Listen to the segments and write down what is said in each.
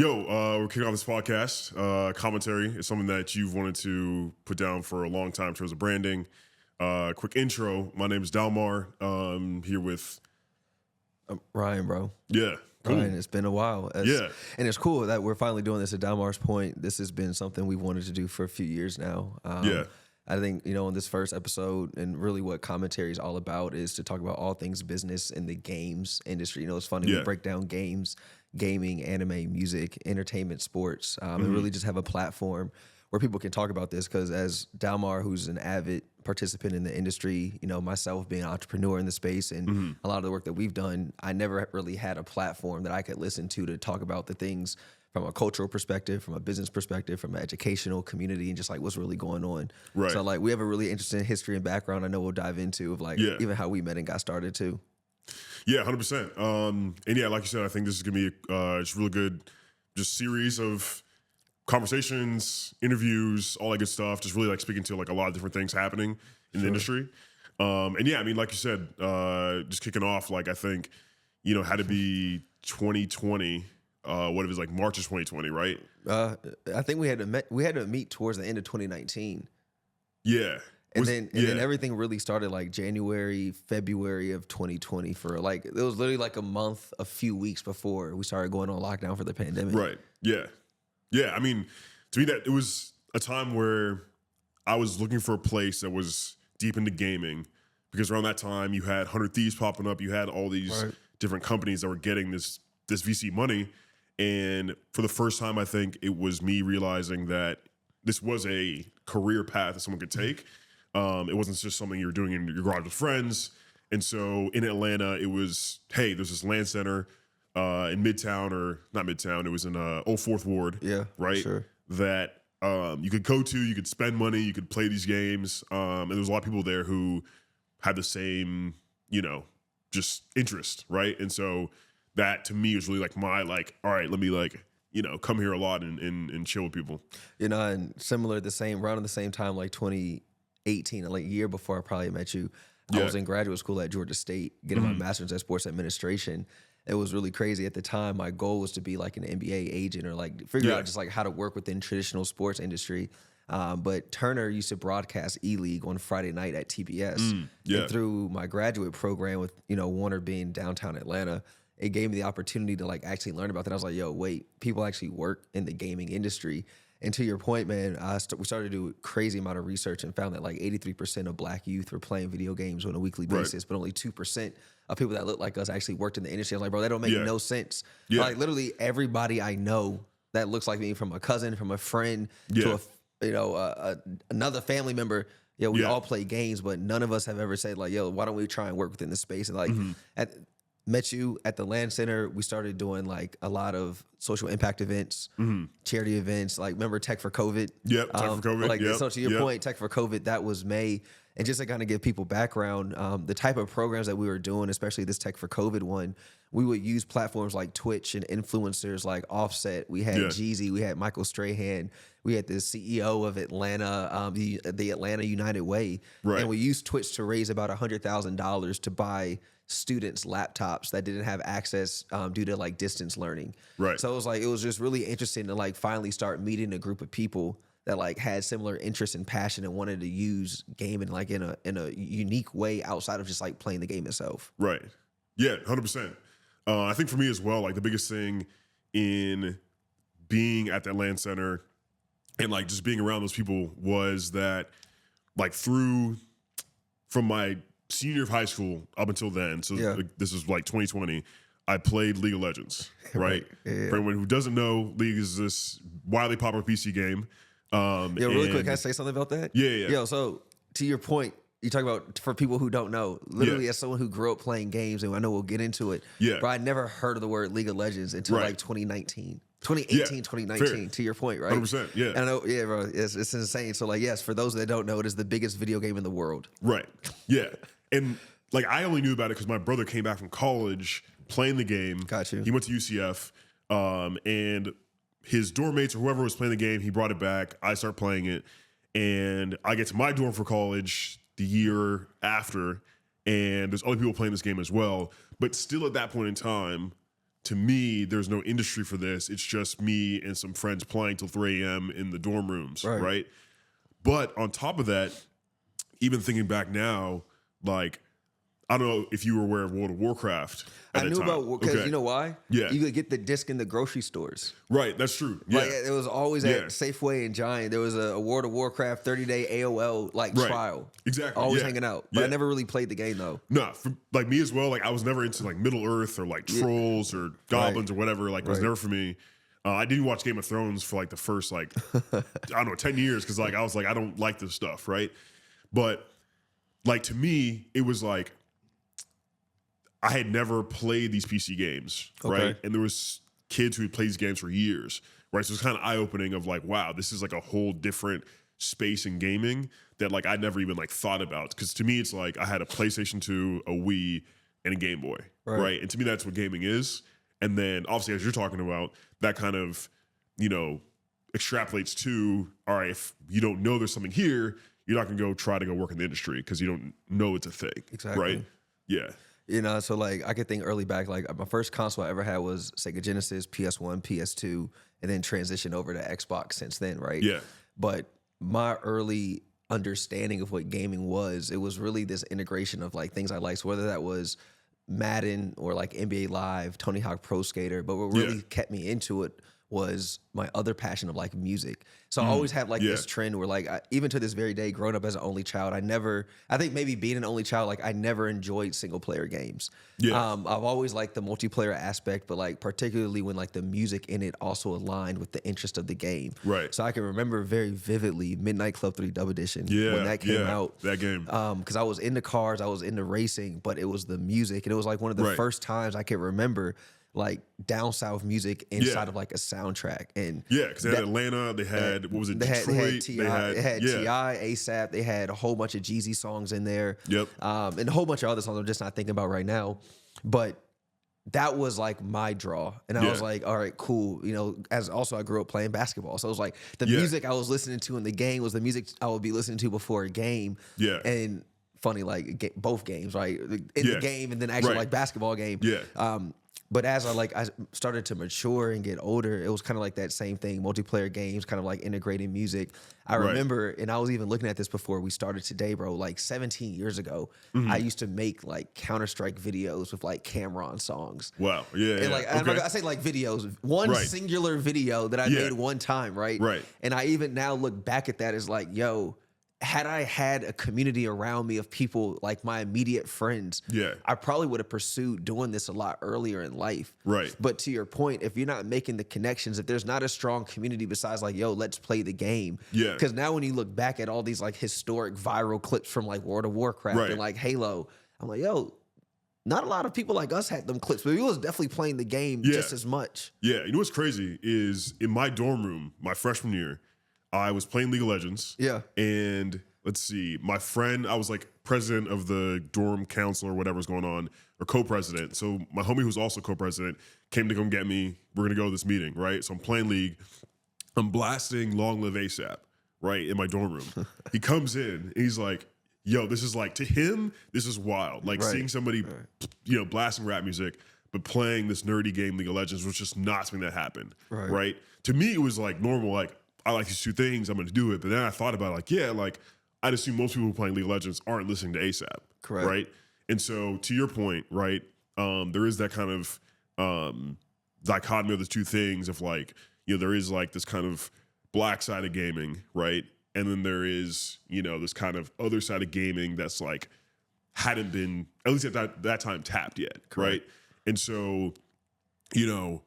We're kicking off this podcast. Commentary is something that you've wanted to put down for a long time in terms of branding. Quick intro. My name is Dalmar. Here with Ryan, bro. Yeah. Cool. Ryan, it's been a while. Yeah. And it's cool that we're finally doing this. At Dalmar's point, this has been something we've wanted to do for a few years now. Yeah. I think, in this first episode, and really what commentary is all about is to talk about all things business in the games industry. It's funny, we break down games, gaming, anime, music, entertainment, sports, and really just have a platform where people can talk about this. Because as Dalmar, who's an avid participant in the industry, myself being an entrepreneur in the space and a lot of the work that we've done, I never really had a platform that I could listen to talk about the things from a cultural perspective, from a business perspective, from an educational community, and just like what's really going on. Right. So we have a really interesting history and background. I know we'll dive into of even how we met and got started too. Yeah, 100%. And yeah, like you said, I think this is gonna be just really good, just series of conversations, interviews, all that good stuff. Just really speaking to a lot of different things happening in the industry. And yeah, I mean, like you said, just kicking off, I think, had to be 2020. What if it's March of 2020, right? I think we had to meet towards the end of 2019. Yeah. And then everything really started January, February of 2020 for it was literally a month, a few weeks before we started going on lockdown for the pandemic. Right. Yeah. Yeah. I mean, to me, that it was a time where I was looking for a place that was deep into gaming, because around that time you had 100 Thieves popping up. You had all these different companies that were getting this VC money. And for the first time, I think it was me realizing that this was a career path that someone could take. It wasn't just something you were doing in your garage with friends. And so in Atlanta, it was, hey, there's this land center in Midtown, or not Midtown, it was in Old Fourth Ward. Yeah, right? Sure. That you could go to, you could spend money, you could play these games. And there was a lot of people there who had the same, just interest, right? And so that to me was really my all right, let me come here a lot and chill with people. And similar, around the same time, 2018, a year before I probably met you, I was in graduate school at Georgia State getting my master's in sports administration. It was really crazy at the time. My goal was to be an NBA agent or figure out just how to work within traditional sports industry. But Turner used to broadcast E-League on Friday night at TBS. And through my graduate program with, Warner being downtown Atlanta, it gave me the opportunity to actually learn about that. I was like, yo, wait, people actually work in the gaming industry. And to your point, man, we started to do a crazy amount of research and found that 83% of Black youth were playing video games on a weekly basis, but only 2% of people that look like us actually worked in the industry. I was like, bro, that don't make no sense. Yeah. Literally everybody I know that looks like me, from a cousin, from a friend to another family member, we all play games, but none of us have ever said yo, why don't we try and work within the space? And met you at the Land Center. We started doing a lot of social impact events, charity events. Remember Tech for COVID? Yep, Tech for COVID. So to your point, Tech for COVID, that was May. And just to kind of give people background, the type of programs that we were doing, especially this Tech for COVID one, we would use platforms like Twitch and influencers like Offset. We had Jeezy, we had Michael Strahan, we had the CEO of Atlanta, the Atlanta United Way. Right. And we used Twitch to raise about $100,000 to buy students laptops that didn't have access due to distance learning. Right. So it was just really interesting to finally start meeting a group of people that had similar interest and passion and wanted to use gaming in a unique way outside of just playing the game itself. Right. Yeah, 100%. I think for me as well, the biggest thing in being at that Land Center and just being around those people was that from my senior year of high school up until then, so this is 2020, I played League of Legends, right? Yeah. For anyone who doesn't know, League is this widely popular PC game. Really quick, can I say something about that? Yeah. Yo, so to your point, you talk about, for people who don't know, literally as someone who grew up playing games, and I know we'll get into it, but I never heard of the word League of Legends until 2019. 2018, 2019, fair. To your point, right? 100%, yeah. And I know, bro, it's insane. So, yes, for those that don't know, it is the biggest video game in the world. Right, yeah. And, I only knew about it because my brother came back from college playing the game. Got you. He went to UCF, and his dorm mates or whoever was playing the game, he brought it back. I start playing it, and I get to my dorm for college the year after, and there's other people playing this game as well. But still at that point in time, to me, there's no industry for this. It's just me and some friends playing till 3 a.m. in the dorm rooms, right? But on top of that, even thinking back now, like, I don't know if you were aware of World of Warcraft. I knew about, because you know why? Yeah. You could get the disc in the grocery stores. Right, that's true. Yeah. Like, it was always at Safeway and Giant. There was a World of Warcraft 30-day AOL trial. Exactly. Always hanging out. But I never really played the game though. No, for, like me as well. Like I was never into like Middle Earth or like trolls or goblins or whatever. Like it was never for me. I didn't watch Game of Thrones for like the first like I don't know 10 years because like I was like I don't like this stuff, right? But like to me, it was like I had never played these PC games, right? And there was kids who had played these games for years, right? So it's kind of eye-opening of like, wow, this is like a whole different space in gaming that like I never even like thought about. Because to me, it's like I had a PlayStation 2, a Wii, and a Game Boy, right? And to me, that's what gaming is. And then obviously, as you're talking about, that kind of, you know, extrapolates to, all right, if you don't know there's something here, you're not going to go try to go work in the industry because you don't know it's a thing, right? Yeah. You know, so like I could think early back, like my first console I ever had was Sega Genesis, PS1, PS2, and then transitioned over to Xbox since then, right? Yeah. But my early understanding of what gaming was, it was really this integration of like things I liked, so whether that was Madden or like NBA Live, Tony Hawk Pro Skater. But what really kept me into it was my other passion of like music. So I always had like this trend where like even to this very day, growing up as an only child, I think maybe being an only child, like I never enjoyed single player games. I've always liked the multiplayer aspect, but like particularly when like the music in it also aligned with the interest of the game. Right. So I can remember very vividly Midnight Club 3 Dub Edition when that came out. That game. Because I was into cars, I was into racing, but it was the music. And it was like one of the first times I can remember like down south music inside of like a soundtrack. And because they had Atlanta, they had what was it, Detroit, they had T.I., ASAP, they had a whole bunch of Jeezy songs in there, and a whole bunch of other songs I'm just not thinking about right now. But that was like my draw, and I was like, all right, cool. You know, as also I grew up playing basketball, so it was like the music I was listening to in the game was the music I would be listening to before a game. And funny, like both games, right? In the game and then actually like basketball game. But as I started to mature and get older, it was kind of like that same thing, multiplayer games, kind of like integrating music. I remember, and I was even looking at this before we started today, bro, like 17 years ago, I used to make like Counter-Strike videos with like Cameron songs. Wow. And like, I say like videos, one singular video that I made one time, right? And I even now look back at that as like, yo, had I had a community around me of people like my immediate friends, I probably would have pursued doing this a lot earlier in life. But to your point, if you're not making the connections, if there's not a strong community besides like, yo, let's play the game. Because now when you look back at all these like historic viral clips from like World of Warcraft and like Halo, I'm like, yo, not a lot of people like us had them clips, but we was definitely playing the game just as much. You know what's crazy is in my dorm room, my freshman year, I was playing League of Legends. And let's see, my friend, I was like president of the dorm council or whatever's going on, or co-president. So my homie who's also co-president came to come get me. We're going to go to this meeting, right? So I'm playing League. I'm blasting Long Live ASAP, right, in my dorm room. He comes in, and he's like, yo, this is like, to him, this is wild. Like seeing somebody, you know, blasting rap music, but playing this nerdy game, League of Legends, was just not something that happened, right? To me, it was like normal, like, I like these two things, I'm going to do it. But then I thought about like, like I'd assume most people who are playing League of Legends aren't listening to ASAP. Right. And so to your point, right, there is that kind of dichotomy of the two things of like, you know, there is like this kind of black side of gaming, right? And then there is, you know, this kind of other side of gaming that's like hadn't been, at least at that time, tapped yet, right? And so, you know,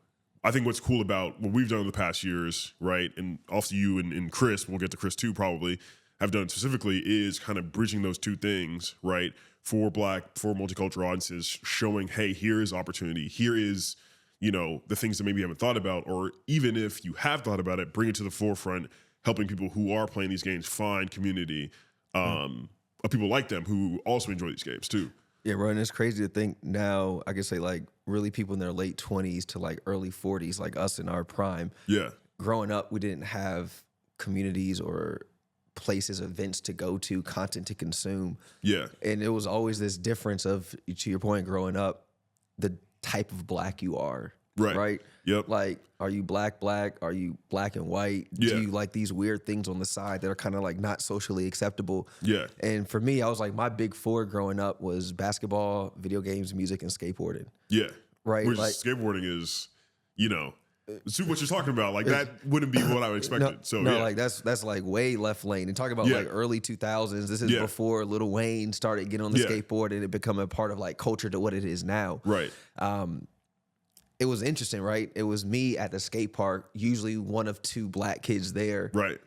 I think what's cool about what we've done in the past years, right, and also you and Chris, we'll get to Chris too probably, have done specifically is kind of bridging those two things, right, for multicultural audiences, showing, hey, here is opportunity, here is, you know, the things that maybe you haven't thought about, or even if you have thought about it, bring it to the forefront, helping people who are playing these games find community of people like them who also enjoy these games too. Yeah, bro, and it's crazy to think now, I could say like really people in their late 20s to like early 40s, like us in our prime. Growing up, we didn't have communities or places, events to go to, content to consume. And it was always this difference of, to your point, growing up, the type of black you are Right. Right. Yep. Like, are you black? Are you black and white? Yeah. Do you like these weird things on the side that are kind of like not socially acceptable? Yeah. And for me, I was like, my big four growing up was basketball, video games, music, and skateboarding. Yeah. Right. Which Like, skateboarding is, you know, what you're talking about. Like that wouldn't be what I would expect. like that's like way left lane. And talking about like early 2000s, this is before Lil Wayne started getting on the skateboard and it become a part of like culture to what it is now. Right. It was interesting, right? It was me at the skate park, usually one of two black kids there, Right.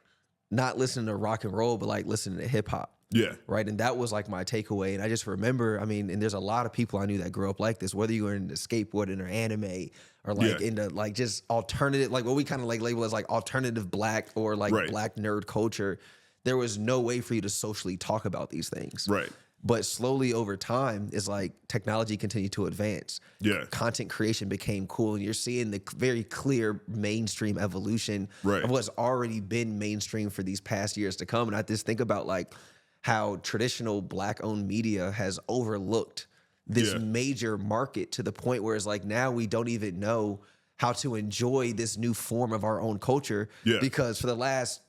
not listening to rock and roll, but like listening to hip hop. Yeah. Right. And that was like my takeaway. And I just remember, I mean, and there's a lot of people I knew that grew up like this, whether you were into skateboarding or anime or like into like just alternative, like what we kind of like label as like alternative black or like black nerd culture. There was no way for you to socially talk about these things. Right. But slowly over time, it's like technology continued to advance. Yeah. Content creation became cool. And you're seeing the very clear mainstream evolution of what's already been mainstream for these past years to come. And I just think about like how traditional black-owned media has overlooked this major market to the point where it's like now we don't even know how to enjoy this new form of our own culture because for the last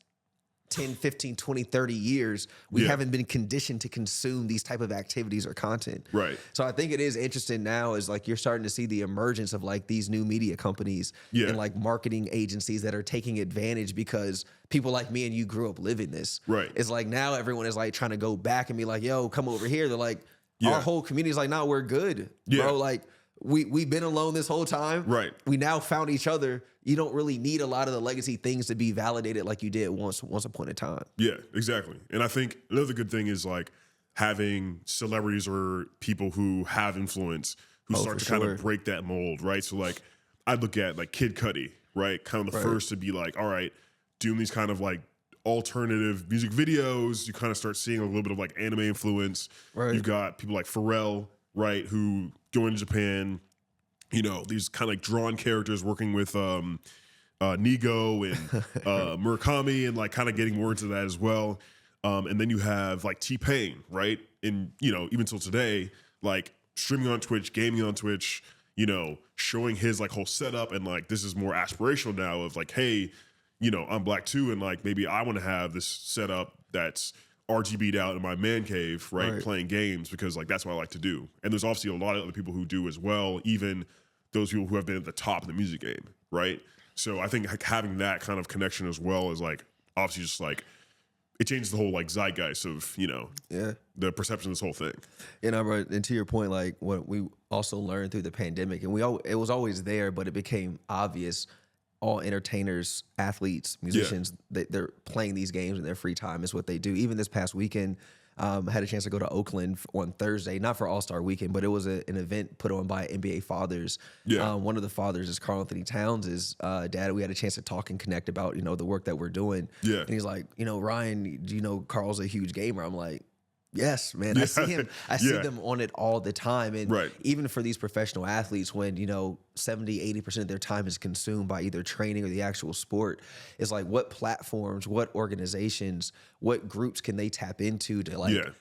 10, 15, 20, 30 years, we haven't been conditioned to consume these type of activities or content. Right. So I think it is interesting now is like you're starting to see the emergence of like these new media companies and like marketing agencies that are taking advantage because people like me and you grew up living this. Right. It's like now everyone is like trying to go back and be like, yo, come over here. They're like, our whole community is like, no, we're good, bro. Like we've been alone this whole time. Right. We now found each other. You don't really need a lot of the legacy things to be validated like you did once upon a time. Yeah, exactly. And I think another good thing is like having celebrities or people who have influence who start to kind of break that mold, right? So like I look at like Kid Cudi, right? Kind of the first to be like, all right, doing these kind of like alternative music videos. You kind of start seeing a little bit of like anime influence. Right. You've got people like Pharrell, right, who go into Japan, you know, these kind of like drawn characters working with Nigo and Murakami and like kind of getting more into that as well. And then you have like T-Pain, right? And, you know, even till today, like streaming on Twitch, gaming on Twitch, you know, showing his like whole setup and like this is more aspirational now of like, hey, you know, I'm black too, and like maybe I want to have this setup that's RGB'd out in my man cave, right? Playing games because like that's what I like to do. And there's obviously a lot of other people who do as well, even those people who have been at the top of the music game, right? So I think like, having that kind of connection as well is like obviously just like it changes the whole like zeitgeist of, you know, the perception of this whole thing. You know, bro, and to your point, like what we also learned through the pandemic, and it was always there, but it became obvious. All entertainers, athletes, musicians, they're playing these games in their free time is what they do. Even this past weekend, I had a chance to go to Oakland on Thursday, not for All-Star Weekend, but it was an event put on by NBA fathers. One of the fathers is Karl Anthony Towns' dad. We had a chance to talk and connect about, you know, the work that we're doing. And he's like, you know, Ryan, do you know Karl's a huge gamer? I'm like, yes, man. I see him. I see them on it all the time. And even for these professional athletes, when, you know, 70, 80% of their time is consumed by either training or the actual sport, it's like what platforms, what organizations, what groups can they tap into to like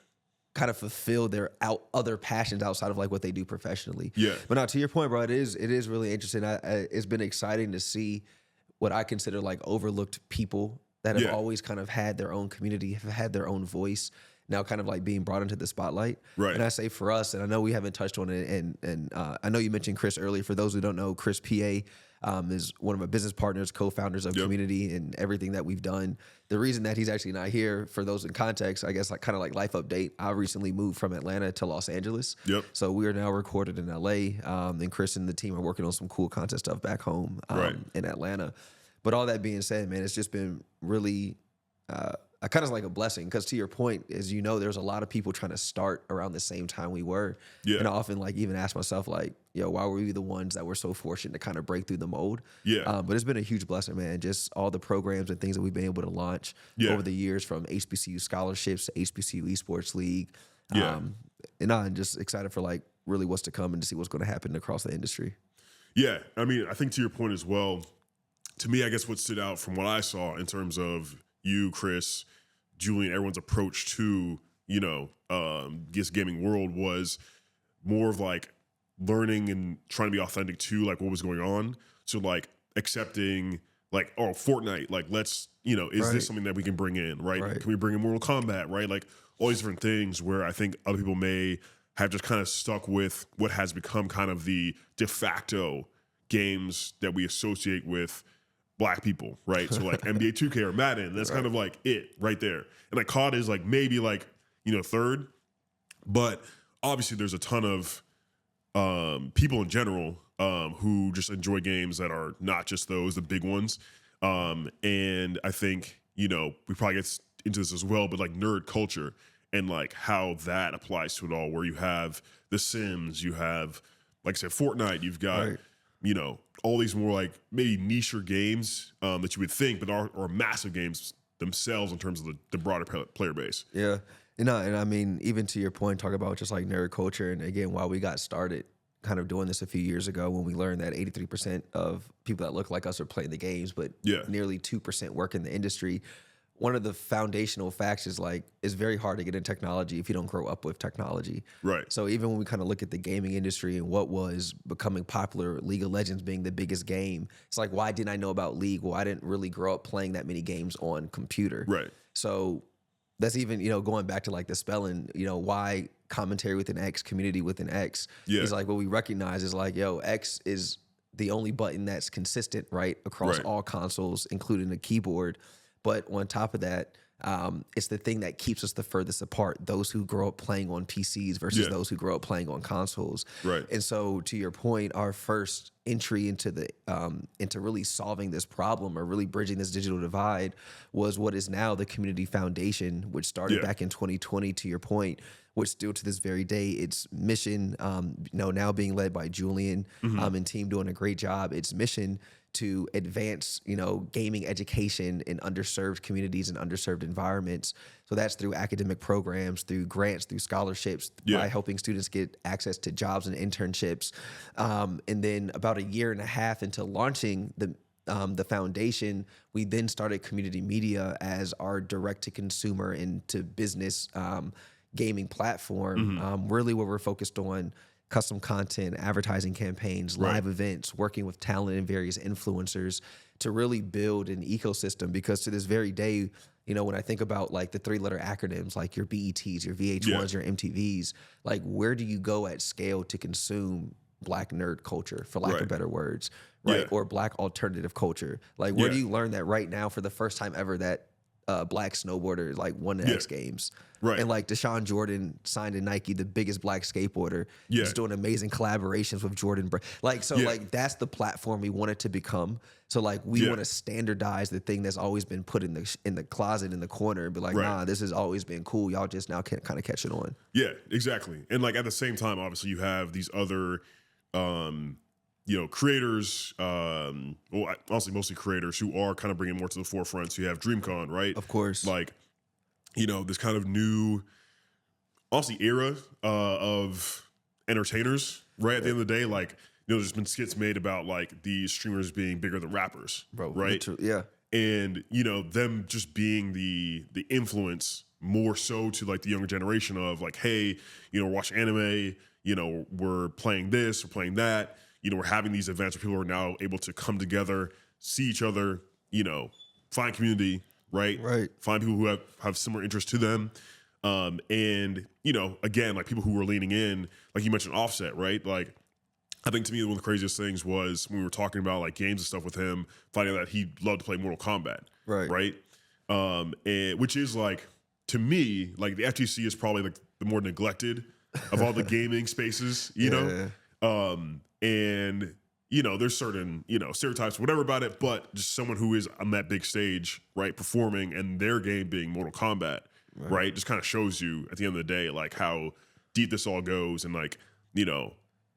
kind of fulfill their other passions outside of like what they do professionally. But now to your point, bro, it is really interesting. It's been exciting to see what I consider like overlooked people that have always kind of had their own community, have had their own voice, now kind of like being brought into the spotlight. And I say for us, and I know we haven't touched on it, and I know you mentioned Chris earlier. For those who don't know, Chris PA is one of my business partners, co-founders of Cxmmunity and everything that we've done. The reason that he's actually not here, for those in context, I guess like kind of like life update, I recently moved from Atlanta to Los Angeles. So we are now recorded in LA, and Chris and the team are working on some cool content stuff back home in Atlanta. But all that being said, man, it's just been really kind of like a blessing because to your point, as you know, there's a lot of people trying to start around the same time we were. And I often like even ask myself like, yo, why were we the ones that were so fortunate to kind of break through the mold? But it's been a huge blessing, man. Just all the programs and things that we've been able to launch over the years, from HBCU scholarships to HBCU Esports League. And I'm just excited for like really what's to come and to see what's going to happen across the industry. I mean, I think to your point as well, to me, I guess what stood out from what I saw in terms of you, Chris, Julian, everyone's approach to, you know, this gaming world was more of like learning and trying to be authentic to like what was going on. So like accepting like, oh, Fortnite, like let's, is this something that we can bring in, right? Can we bring in Mortal Kombat, right? Like all these different things where I think other people may have just kind of stuck with what has become kind of the de facto games that we associate with Black people, right? So like NBA 2K or Madden, that's kind of like it right there. And like COD is like maybe like, third, but obviously there's a ton of people in general who just enjoy games that are not just the big ones. And I think, we probably get into this as well, but like nerd culture and like how that applies to it all, where you have The Sims, you have, like I said, Fortnite, you've got, all these more like maybe nicher games that you would think, but are massive games themselves in terms of the broader player base. Yeah. And I mean, even to your point, talk about just like nerd culture. And again, while we got started kind of doing this a few years ago, when we learned that 83% of people that look like us are playing the games, but nearly 2% work in the industry. One of the foundational facts is like, it's very hard to get in technology if you don't grow up with technology. Right. So even when we kind of look at the gaming industry and what was becoming popular, League of Legends being the biggest game, it's like, why didn't I know about League? Well, I didn't really grow up playing that many games on computer. Right. So that's even, going back to like the spelling, why commentary with an X, community with an X. Yeah. Is like what we recognize is like, X is the only button that's consistent, right, across all consoles, including the keyboard. But on top of that, it's the thing that keeps us the furthest apart, those who grow up playing on PCs versus those who grow up playing on consoles. Right. And so to your point, our first entry into into really solving this problem or really bridging this digital divide was what is now the Community Foundation, which started back in 2020, to your point, which still to this very day, its mission, now being led by Julian and team doing a great job. Its mission to advance, gaming education in underserved communities and underserved environments. So that's through academic programs, through grants, through scholarships, by helping students get access to jobs and internships. And then about a year and a half into launching the foundation, we then started Cxmmunity Media as our direct-to-consumer and to business gaming platform, really where we're focused on custom content, advertising campaigns, live events, working with talent and various influencers to really build an ecosystem. Because to this very day, when I think about like the 3-letter acronyms, like your BETs, your VH1s, your MTVs, like where do you go at scale to consume Black nerd culture, for lack of better words, right? Or Black alternative culture? Like where do you learn that right now for the first time ever that Black snowboarder like won the X Games? Right. And like Deshaun Jordan signed to Nike, the biggest Black skateboarder. He's doing amazing collaborations with Jordan. Like that's the platform we want it to become. So like we want to standardize the thing that's always been put in the closet in the corner and be like, nah, this has always been cool. Y'all just now can kind of catch it on. Yeah, exactly. And like at the same time, obviously you have these other creators, honestly, mostly creators who are kind of bringing more to the forefront. So you have DreamCon, right? Of course. Like, this kind of new, honestly, era of entertainers, right? At the end of the day, like, there's been skits made about like these streamers being bigger than rappers, right? Yeah. And, them just being the influence more so to like the younger generation of like, hey, we're watching anime, we're playing this, we're playing that. We're having these events where people are now able to come together, see each other, find community, right? Right. Find people who have similar interests to them. And, again, like people who were leaning in, like you mentioned Offset, right? Like, I think to me, one of the craziest things was when we were talking about like games and stuff with him, finding out that he loved to play Mortal Kombat. Right. And which is like, to me, like the FGC is probably like the more neglected of all the gaming spaces, know? And, there's certain, stereotypes, whatever about it, but just someone who is on that big stage, right, performing and their game being Mortal Kombat, right, just kind of shows you at the end of the day, like how deep this all goes and like,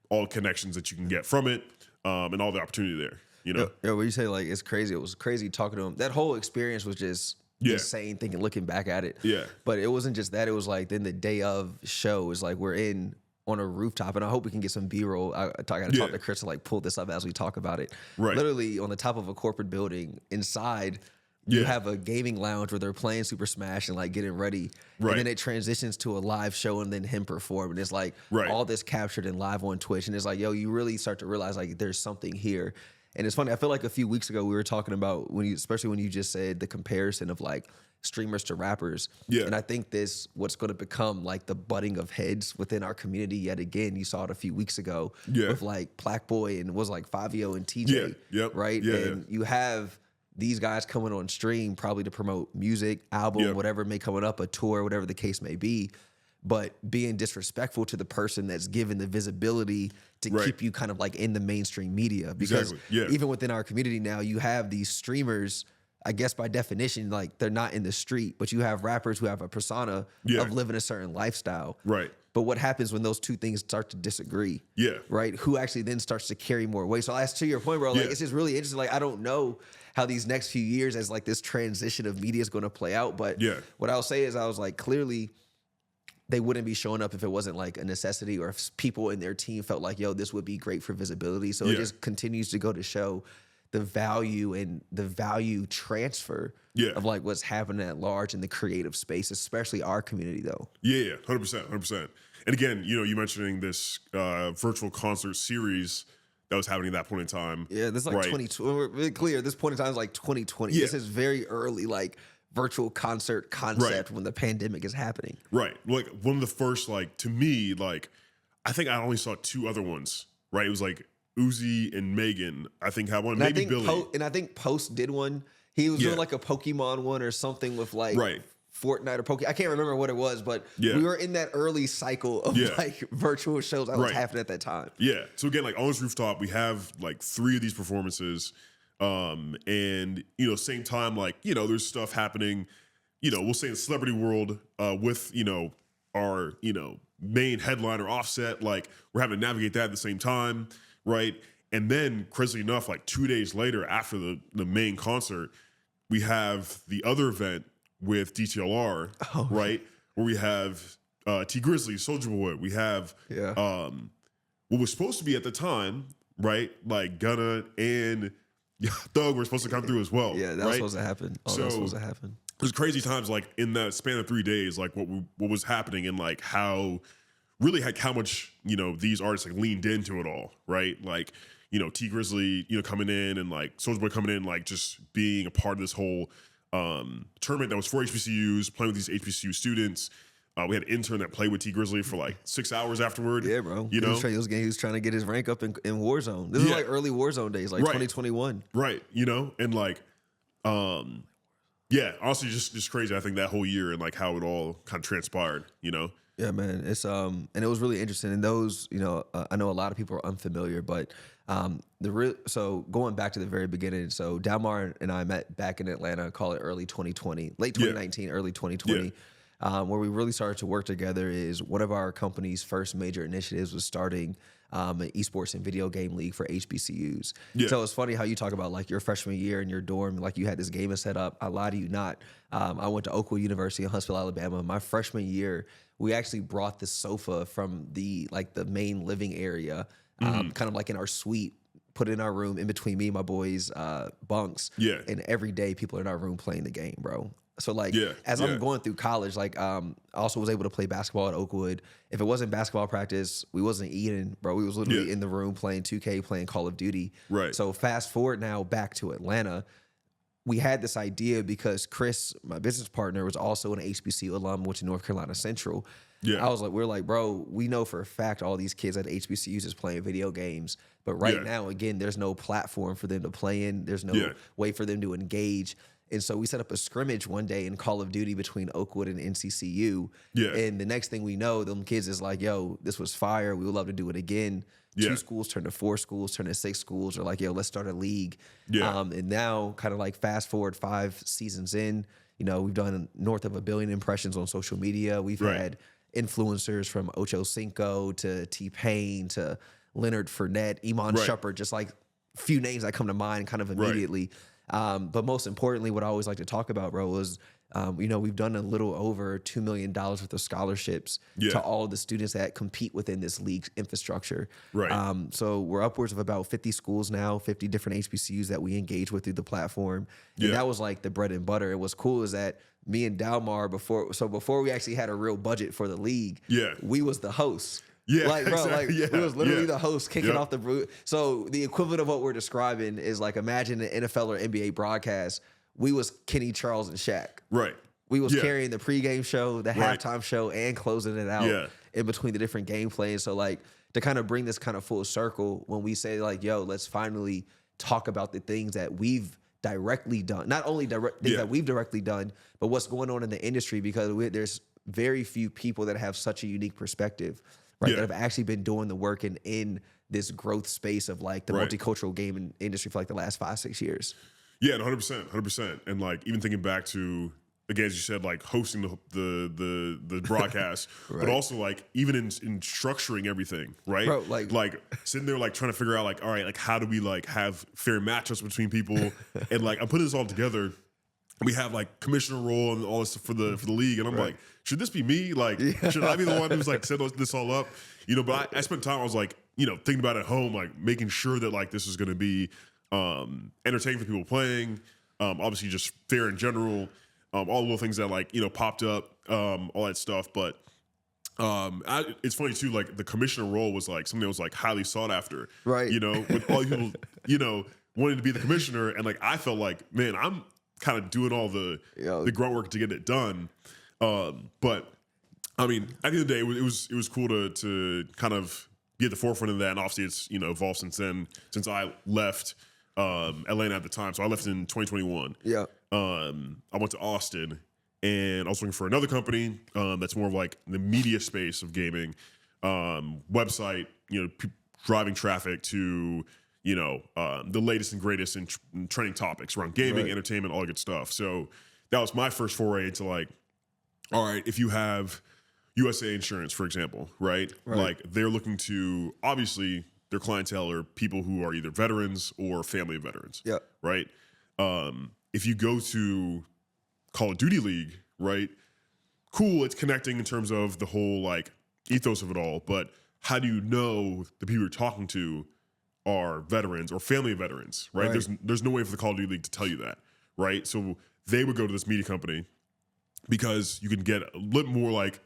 all the connections that you can get from it and all the opportunity there, Yeah, when you say like it's crazy, it was crazy talking to him. That whole experience was just insane thinking, looking back at it. Yeah. But it wasn't just that. It was like then the day of show is like we're on a rooftop, and I hope we can get some B-roll. I got to talk to Chris to like pull this up as we talk about it. Right. Literally on the top of a corporate building inside you have a gaming lounge where they're playing Super Smash and like getting ready. Right. And then it transitions to a live show and then him perform. And it's like all this captured and live on Twitch. And it's like, yo, you really start to realize like there's something here. And it's funny. I feel like a few weeks ago we were talking about especially when you just said the comparison of like streamers to rappers. Yeah. And I think what's going to become like the butting of heads within our community yet again. You saw it a few weeks ago with like Black Boy and was like Fabio and TJ. Right. And you have these guys coming on stream probably to promote music, album, whatever may coming up, a tour, whatever the case may be, but being disrespectful to the person that's given the visibility to keep you kind of like in the mainstream media. Because even within our community now, you have these streamers, I guess by definition, like they're not in the street, but you have rappers who have a persona of living a certain lifestyle. Right. But what happens when those two things start to disagree? Right. Who actually then starts to carry more weight? So to your point, bro, like it's just really interesting. Like I don't know how these next few years as like this transition of media is going to play out. But what I'll say is I was like, clearly they wouldn't be showing up if it wasn't like a necessity or if people in their team felt like, yo, this would be great for visibility. So it just continues to go to show the value and the value transfer of like what's happening at large in the creative space, especially our community though. 100%. And again, you mentioning this virtual concert series that was happening at that point in time. Yeah, this is like 2020. We're really clear. This point in time is like 2020. This is very early, like virtual concert concept when the pandemic is happening. Right. Like one of the first, like to me, like I think I only saw two other ones. Right. It was like Uzi and Megan, I think had one. And maybe Billy. And I think Post did one. He was doing like a Pokemon one or something with like Fortnite or Pokemon. I can't remember what it was, but we were in that early cycle of like virtual shows that was happening at that time. Yeah. So again, like on this rooftop, we have like 3 of these performances. And same time, like, there's stuff happening, we'll say in the celebrity world, with, our, main headliner Offset, like we're having to navigate that at the same time. Right. And then crazily enough, like 2 days later after the main concert, we have the other event with DTLR, right? Where we have, T Grizzly, Soulja Boy. We have, what was supposed to be at the time, right? Like Gunna and Thug were supposed to come through as well. Yeah, that was supposed to happen. That was supposed to happen. It was crazy times, like in that span of 3 days, like what was happening and like how much, these artists like leaned into it all, right? Like, T Grizzly, coming in and like Soulja Boy coming in, like just being a part of this whole tournament that was for HBCUs, playing with these HBCU students. We had an intern that played with T Grizzly for like 6 hours afterward. Yeah, bro. He was trying to get his rank up in Warzone. This is like early Warzone days, like 2021. Right. And like, honestly, just crazy. I think that whole year and like how it all kind of transpired, Yeah, man. It's and it was really interesting. And those, I know a lot of people are unfamiliar, but so going back to the very beginning, so Dalmar and I met back in Atlanta, call it early 2020, late 2019, early 2020. Where we really started to work together is one of our company's first major initiatives was starting an esports and video game league for HBCUs. So it's funny how you talk about like your freshman year in your dorm, like you had this game set up. I lie to you not. I went to Oakwood University in Huntsville, Alabama. My freshman year, we actually brought the sofa from the main living area, kind of like in our suite, put it in our room in between me and my boys' bunks. And every day people are in our room playing the game, bro. So like as I'm going through college, like I also was able to play basketball at Oakwood. If it wasn't basketball practice, we wasn't eating, bro. We was literally in the room playing 2K, playing Call of Duty. Right. So fast forward now back to Atlanta. We had this idea because Chris, my business partner, was also an HBCU alum, went to North Carolina Central. We're like, bro, we know for a fact all these kids at HBCUs is playing video games. But right now, again, there's no platform for them to play in. There's no way for them to engage. And so we set up a scrimmage one day in Call of Duty between Oakwood and NCCU. And the next thing we know, them kids is like, yo, this was fire. We would love to do it again. 2 schools turn to 4 schools, turn to 6 schools. Are like, yo, let's start a league. And now kind of like fast forward 5 seasons in, we've done north of 1 billion impressions on social media. We've had influencers from Ocho Cinco to T-Pain to Leonard Fournette, Iman Shumpert, just like a few names that come to mind kind of immediately. But most importantly, what I always like to talk about, bro, was We've done a little over $2 million worth of scholarships to all of the students that compete within this league's infrastructure. Right. So we're upwards of about 50 schools now, 50 different HBCUs that we engage with through the platform. And that was like the bread and butter. And what's cool is that me and Dalmar, before we actually had a real budget for the league, we was the host. Yeah, like, bro, exactly. we was literally the host kicking off the root. So the equivalent of what we're describing is like, imagine an NFL or NBA broadcast. We was Kenny, Charles, and Shaq. Right. We was carrying the pregame show, the halftime show, and closing it out in between the different gameplay. And so, like, to kind of bring this kind of full circle, when we say, like, yo, let's finally talk about the things that we've directly done. Not only things that we've directly done, but what's going on in the industry, because there's very few people that have such a unique perspective, right? That have actually been doing the work and in this growth space of, like, the multicultural gaming industry for, like, the last 5-6 years. Yeah, 100%. And, like, even thinking back to, again, as you said, like hosting the broadcast, but also like even in structuring everything, right? Bro, like sitting there like trying to figure out like, all right, like how do we like have fair matchups between people? And like I'm putting this all together. We have like commissioner role and all this stuff for the league, and I'm like, should this be me? Like, should I be the one who's like set this all up? But I spent time. I was like, thinking about it at home, like making sure that like this is going to be entertaining for people playing. Obviously, just fair in general. All the little things that like popped up, all that stuff. But it's funny too. Like the commissioner role was like something that was like highly sought after, right? With all people, wanting to be the commissioner, and like I felt like, man, I'm kind of doing all the groundwork to get it done. But I mean, at the end of the day, it was cool to kind of be at the forefront of that. And obviously, it's evolved since then. Since I left Atlanta at the time, so I left in 2021. Yeah. I went to Austin, and I was looking for another company that's more of like the media space of gaming, website, driving traffic to the latest and greatest in trending topics around gaming, entertainment, all that good stuff. So that was my first foray into like, all right, if you have USA Insurance, for example, right? Like they're looking to, obviously their clientele are people who are either veterans or family of veterans. Yeah. Right. If you go to Call of Duty League, right? Cool, it's connecting in terms of the whole like ethos of it all, but how do you know the people you're talking to are veterans or family of veterans, right? There's no way for the Call of Duty League to tell you that, right? So they would go to this media company because you can get a little more like,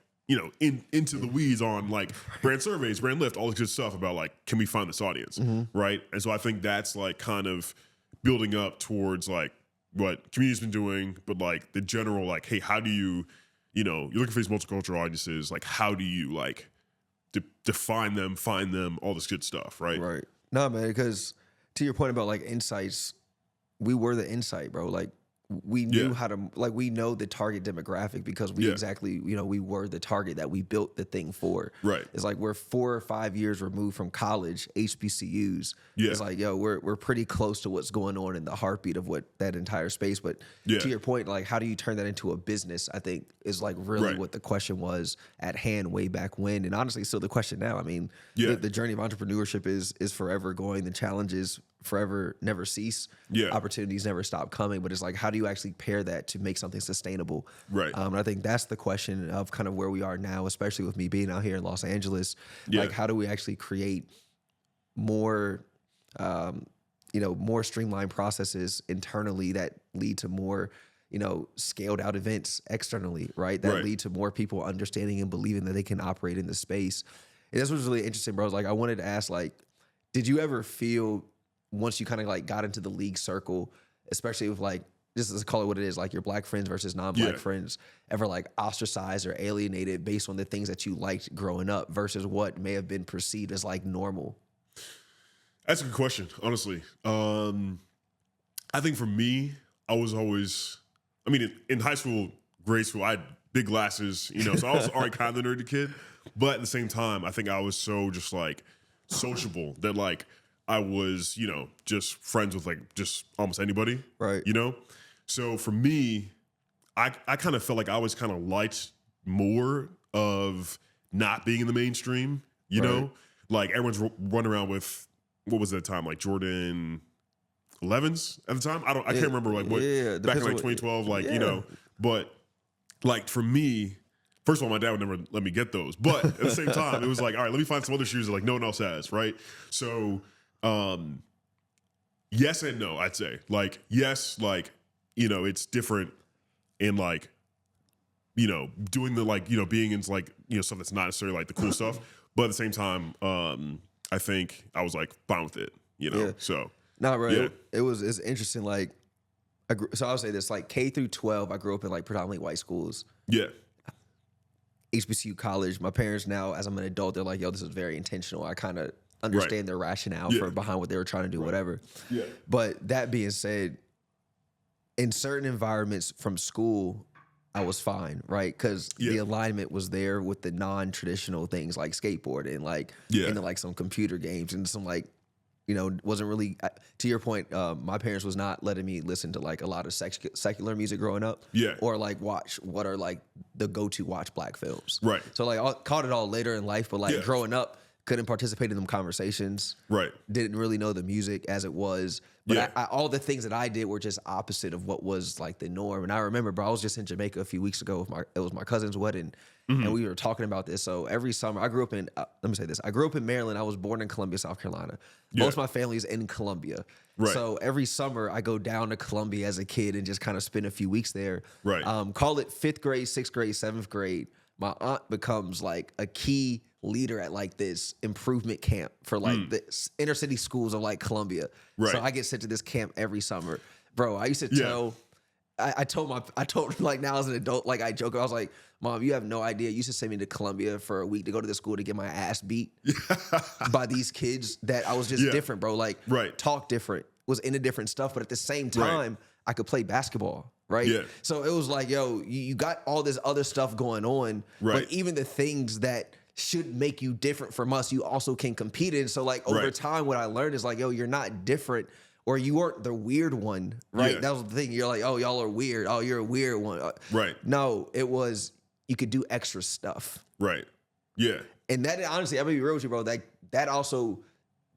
into the weeds on like brand surveys, brand lift, all this good stuff about like, can we find this audience, right? And so I think that's like kind of building up towards like what community's been doing, but like the general like, hey, how do you, you're looking for these multicultural audiences, like how do you like define them, find them, all this good stuff, right? Right. No, man, because to your point about like insights, we were the insight, bro. Like we knew how to, like we know the target demographic because we exactly, we were the target that we built the thing for. Right. It's like we're 4 or 5 years removed from college, HBCUs. Yeah. It's like, we're pretty close to what's going on in the heartbeat of what that entire space. But to your point, like how do you turn that into a business, I think is like really what the question was at hand way back when. And honestly, still the question now. I mean, the journey of entrepreneurship is forever going. The challenges forever never cease. Opportunities never stop coming. But it's like, how do you actually pair that to make something sustainable? Right. And I think that's the question of kind of where we are now, especially with me being out here in Los Angeles. Like, how do we actually create more, more streamlined processes internally that lead to more, scaled out events externally, right? That lead to more people understanding and believing that they can operate in the space. And this was really interesting, bro. Like, I wanted to ask, like, did you ever feel once you kind of like got into the league circle, especially with like, just let's call it what it is, like your black friends versus non-black friends, ever like ostracized or alienated based on the things that you liked growing up versus what may have been perceived as like normal? That's a good question, honestly. I think for me, I was always, in high school, grade school, I had big glasses, so I was already kind of the nerdy kid. But at the same time, I think I was so just like sociable that like I was, just friends with like just almost anybody. Right. So for me, I kind of felt like I was kind of liked more of not being in the mainstream, you know? Like everyone's running around with, what was that time? Like Jordan 11s at the time? I can't remember like what, back in like 2012, like, But like for me, first of all, my dad would never let me get those. But at the same time, it was like, all right, let me find some other shoes that like no one else has, right? So yes and no, I'd say. Like, yes, like, you know, it's different in like, you know, doing the like, you know, being into like, you know, stuff that's not necessarily like the cool stuff. But at the same time, I think I was like fine with it, you know. Yeah. So not right. Yeah. It's interesting. Like, so I'll say this: like K through 12, I grew up in like predominantly white schools. yeah. HBCU college. My parents now, as I'm an adult, they're like, "Yo, this is very intentional." I kind of understand their rationale for behind what they were trying to do, whatever. Yeah. But that being said, in certain environments from school, I was fine, right? Because the alignment was there with the non-traditional things like skateboarding, like into like some computer games and some like, you know, wasn't really, to your point, my parents was not letting me listen to like a lot of secular music growing up. Yeah. Or like watch what are like the go-to watch black films. Right. So like I caught it all later in life, but like growing up, couldn't participate in them conversations. Right. Didn't really know the music as it was. But all the things that I did were just opposite of what was like the norm. And I remember, bro, I was just in Jamaica a few weeks ago. It was my cousin's wedding. And we were talking about this. So every summer, I grew up in, let me say this. I grew up in Maryland. I was born in Columbia, South Carolina. Most of my family's in Columbia. Right. So every summer, I go down to Columbia as a kid and just kind of spend a few weeks there. Right. Call it 5th grade, 6th grade, 7th grade. My aunt becomes like a key leader at like this improvement camp for like the inner city schools of like Columbia. Right. So I get sent to this camp every summer. Bro, I used to tell, I told like now as an adult, like I joke, I was like, Mom, you have no idea. You used to send me to Columbia for a week to go to the school to get my ass beat by these kids that I was just different, bro. Like talk different, was into different stuff. But at the same time, I could play basketball. Right. Yeah. So it was like, yo, you got all this other stuff going on. Right. But even the things that should make you different from us, you also can compete in. So like over time, what I learned is like, yo, you're not different or you weren't the weird one. Right. That was the thing. You're like, oh, y'all are weird. Oh, you're a weird one. Right. No, it was you could do extra stuff. Right. Yeah. And that honestly, I'm gonna be real with you, bro. That also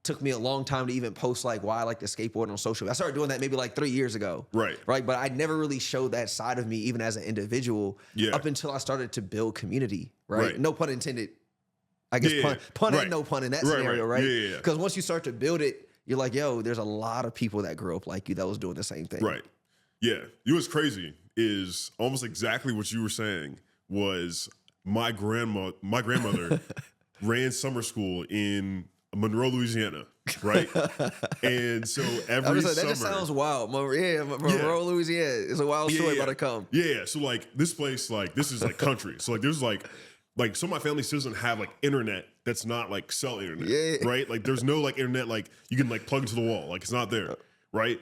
took me a long time to even post like why I like to skateboard on social media. I started doing that maybe like 3 years ago. Right. But I never really showed that side of me even as an individual up until I started to build community. Right. No pun intended. I guess pun and no pun in that scenario, right? Yeah. Because once you start to build it, you're like, yo, there's a lot of people that grew up like you that was doing the same thing. Right. Yeah. You know what's crazy is almost exactly what you were saying was my grandmother ran summer school in Monroe, Louisiana, right? And so every summer... That just sounds wild. Monroe, Louisiana is a wild story about to come. Yeah, so like this place, like this is like country. So like there's like some of my family still doesn't have like internet that's not like cell internet, right? Like there's no like internet like you can like plug into the wall. Like it's not there, right?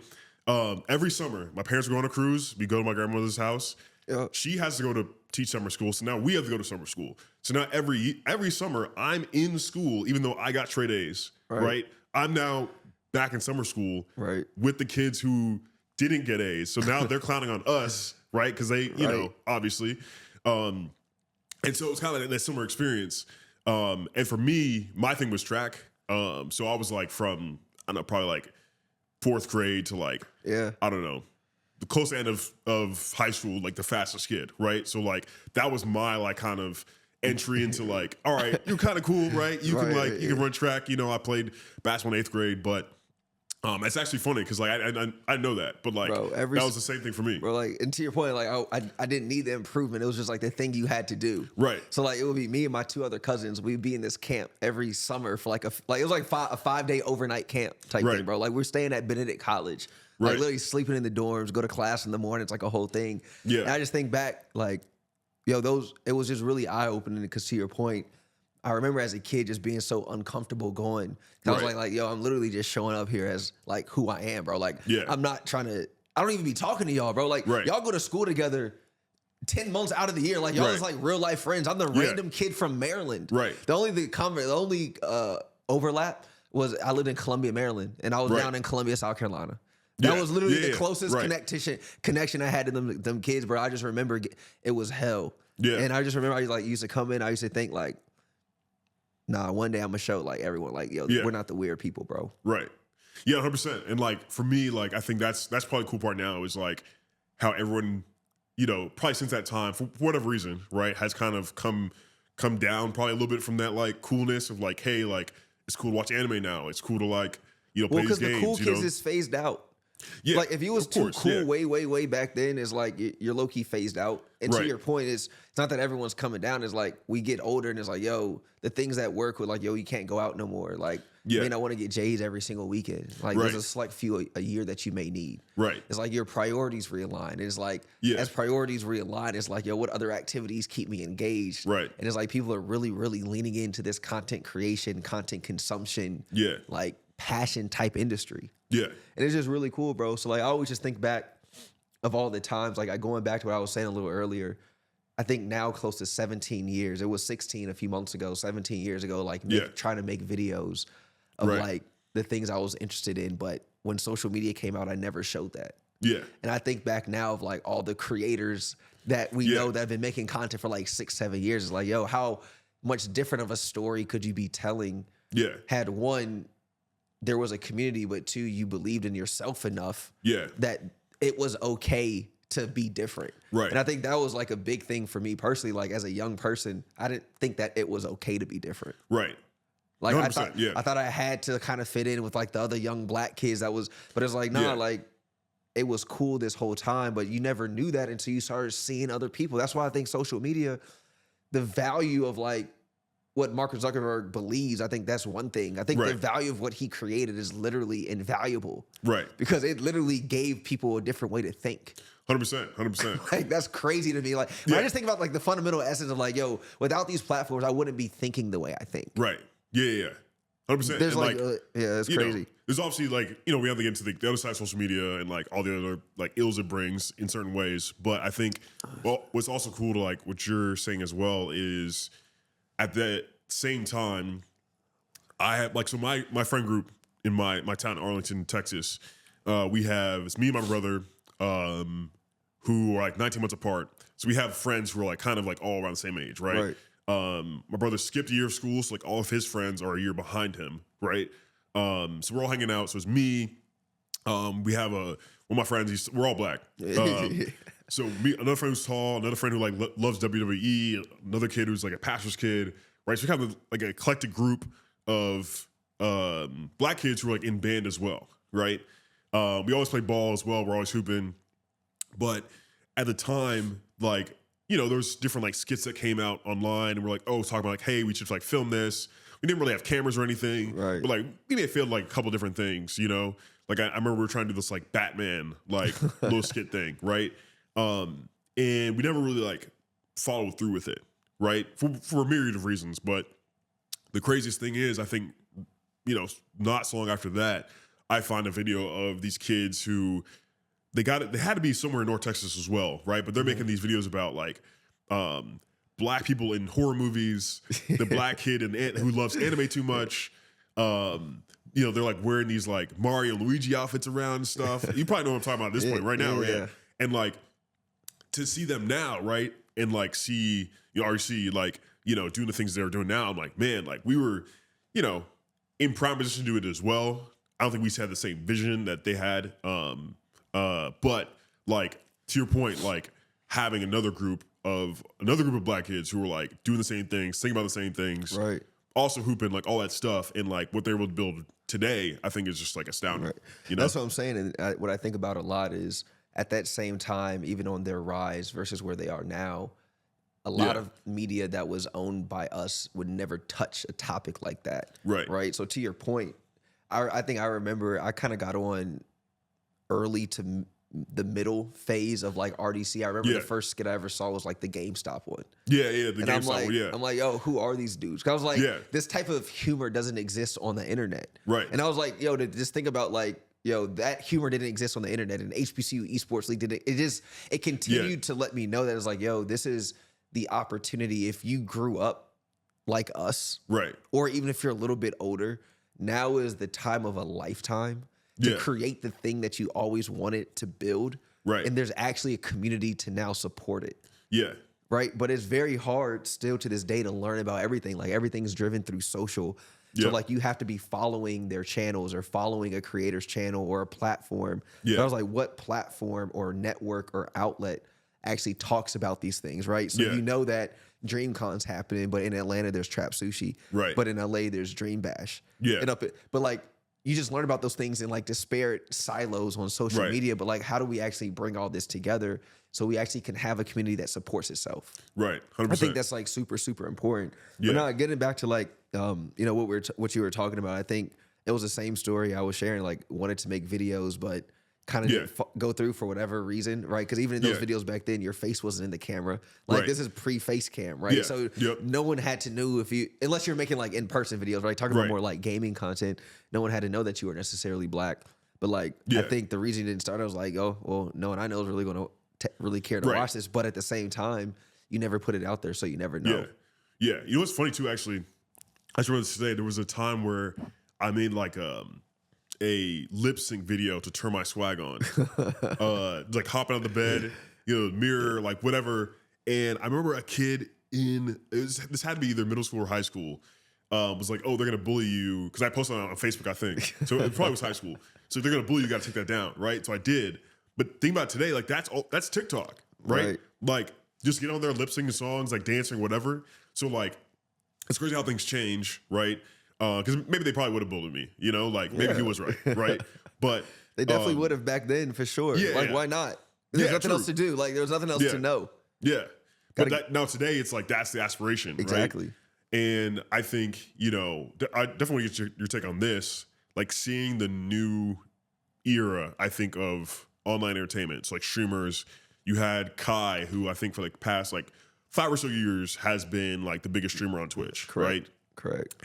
Every summer, my parents go on a cruise. We go to my grandmother's house. She has to go to teach summer school, so now we have to go to summer school. So now every summer I'm in school, even though I got straight A's, right? I'm now back in summer school with the kids who didn't get A's. So now they're clowning on us, right? Because they, you know, obviously. And so it was kind of like that similar experience. And for me, my thing was track. So I was like from, I don't know, probably like 4th grade to like, I don't know, the close end of high school, like the fastest kid, right? So like that was my like kind of entry into like, all right, you're kind of cool, right? You can like you can run track. You know, I played basketball in 8th grade, but it's actually funny because like I know that, but like that was the same thing for me, bro. Like, and to your point, like I didn't need the improvement. It was just like the thing you had to do, right? So like it would be me and my 2 other cousins. We'd be in this camp every summer for like it was like a 5-day overnight camp type thing, bro. Like we're staying at Benedict College. Like literally sleeping in the dorms, go to class in the morning. It's like a whole thing. Yeah. And I just think back, like, yo, it was just really eye opening because to your point, I remember as a kid just being so uncomfortable going. I was like, yo, I'm literally just showing up here as like who I am, bro. Like, I'm not trying to. I don't even be talking to y'all, bro. Like, y'all go to school together 10 months out of the year. Like, y'all is like real life friends. I'm the random kid from Maryland. Right. The only overlap was I lived in Columbia, Maryland, and I was down in Columbia, South Carolina. That was literally the closest connection I had to them kids, bro. I just remember it was hell. Yeah. And I just remember I used to come in, I used to think like, nah, one day I'm gonna show like everyone like, yo, we're not the weird people, bro. Right. Yeah, 100%. And like for me, like I think that's probably the cool part now is like how everyone probably since that time, for whatever reason, right, has kind of come down probably a little bit from that like coolness of like, hey, like it's cool to watch anime now. It's cool to like, play these games. Because the cool kids is phased out. Yeah, like if you was too cool way back then, it's like you're low key phased out. And to your point, it's not that everyone's coming down. It's like we get older and it's like, yo, the things that work with like, yo, you can't go out no more. Like you may not want to get J's every single weekend. Like there's a select few a year that you may need. Right. It's like your priorities realign. It's like as priorities realign, it's like, yo, what other activities keep me engaged? Right. And it's like people are really, really leaning into this content creation, content consumption, like passion type industry. Yeah. And it's just really cool, bro. So like I always just think back of all the times, like going back to what I was saying a little earlier, I think now close to 17 years. It was 16 a few months ago, 17 years ago, like trying to make videos of like the things I was interested in. But when social media came out, I never showed that. Yeah. And I think back now of like all the creators that we know that have been making content for like 6-7 years. It's like, yo, how much different of a story could you be telling? Yeah. Had one, there was a community, but two, you believed in yourself enough that it was okay to be different. Right. And I think that was like a big thing for me personally. Like as a young person, I didn't think that it was okay to be different. Right. Like I thought I had to kind of fit in with like the other young black kids but it's like, nah, like it was cool this whole time, but you never knew that until you started seeing other people. That's why I think social media, the value of like what Mark Zuckerberg believes, I think that's one thing. I think the value of what he created is literally invaluable. Right. Because it literally gave people a different way to think. 100%. Like that's crazy to me. Like I just think about like the fundamental essence of like, yo, without these platforms, I wouldn't be thinking the way I think. Right. Yeah. 100%. There's it's crazy. There's obviously like, we have to get into the other side of social media and like all the other like ills it brings in certain ways. But I think, what's also cool to like what you're saying as well is at that same time, I had like, so my friend group in my town, Arlington, Texas, it's me and my brother, who are like 19 months apart. So we have friends who are like kind of like all around the same age, right? My brother skipped a year of school, so like all of his friends are a year behind him, right? So we're all hanging out. So it's me. We have one of my friends. We're all black. So another friend who's tall, another friend who like loves WWE, another kid who's like a pastor's kid, right? So we have like an eclectic group of black kids who are like in band as well, right? We always play ball as well. We're always hooping, but at the time, like, there's different like skits that came out online, and we're like, talking about like, hey, we should like film this. We didn't really have cameras or anything, right? But like, we may have filmed like a couple different things, Like I remember we were trying to do this like Batman like little skit thing, right? And we never really like followed through with it, right? For a myriad of reasons. But the craziest thing is, I think, not so long after that, I find a video of these kids who they had to be somewhere in North Texas as well, right? But they're making these videos about like black people in horror movies, the black kid who loves anime too much. They're like wearing these like Mario and Luigi outfits around and stuff. You probably know what I'm talking about at this point right now, right? And like to see them now, right? And like see, RC like, doing the things they're doing now. I'm like, man, like we were, in prime position to do it as well. I don't think we had the same vision that they had. But like to your point, like having another group of black kids who were like doing the same things, thinking about the same things, right? Also hooping, like all that stuff, and like what they're able to build today, I think is just like astounding. Right. That's what I'm saying. And what I think about a lot is at that same time, even on their rise versus where they are now, a lot of media that was owned by us would never touch a topic like that. Right. Right. So to your point, I think I remember I kind of got on early to the middle phase of like RDC. I remember the first skit I ever saw was like the GameStop one. The GameStop one, I'm like, yo, who are these dudes? 'Cause I was like, this type of humor doesn't exist on the internet. Right. And I was like, yo, to just think about like, yo, that humor didn't exist on the internet, and HBCU Esports League didn't. It continued to let me know that it's like, yo, this is the opportunity. If you grew up like us, right, or even if you're a little bit older, now is the time of a lifetime to create the thing that you always wanted to build. Right. And there's actually a community to now support it. Yeah. Right. But it's very hard still to this day to learn about everything. Like everything's driven through social. So like you have to be following their channels or following a creator's channel or a platform. Yeah. I was like, what platform or network or outlet actually talks about these things, right? So you know that DreamCon's happening, but in Atlanta there's Trap Sushi, right? But in LA there's Dream Bash, yeah. But like you just learn about those things in like disparate silos on social media. But like, how do we actually bring all this together so we actually can have a community that supports itself? Right, 100%. I think that's like super, super important. Yeah. But now getting back to like, you know, what you were talking about, I think it was the same story I was sharing. Like, wanted to make videos, but kind of didn't go through for whatever reason, right? Because even in those videos back then, your face wasn't in the camera. Like this is pre-face cam, right? So no one had to know if you, unless you're making like in-person videos, right? Talking about more like gaming content, no one had to know that you were necessarily black. But like, I think the reason you didn't start, I was like, oh, well, no one I know is really going to really care to watch this. But at the same time, you never put it out there, so you never know. Yeah. You know what's funny too, actually? I just wanted to say there was a time where I made like a lip sync video to Turn My Swag On. Like hopping out of the bed, you know, mirror, like whatever. And I remember a kid this had to be either middle school or high school, was like, oh, they're gonna bully you. Because I posted on Facebook, I think. So it probably was high school. So if they're gonna bully you, gotta take that down, right? So I did. But think about it today, like that's TikTok, right? Like just get on there lip syncing songs, like dancing, whatever. So like it's crazy how things change, right? Because maybe they probably would have bullied me, you know, like maybe he was right? But they definitely would have back then for sure. Like, why not? There's nothing else to do. Like, there's nothing else to know. Yeah. But now today, it's like that's the aspiration, exactly. Right? And I think, you know, I definitely want to get your take on this, like seeing the new era, I think, of online entertainment. So like streamers, you had Kai, who I think for like past like 5 or so years has been like the biggest streamer on Twitch, right? Correct.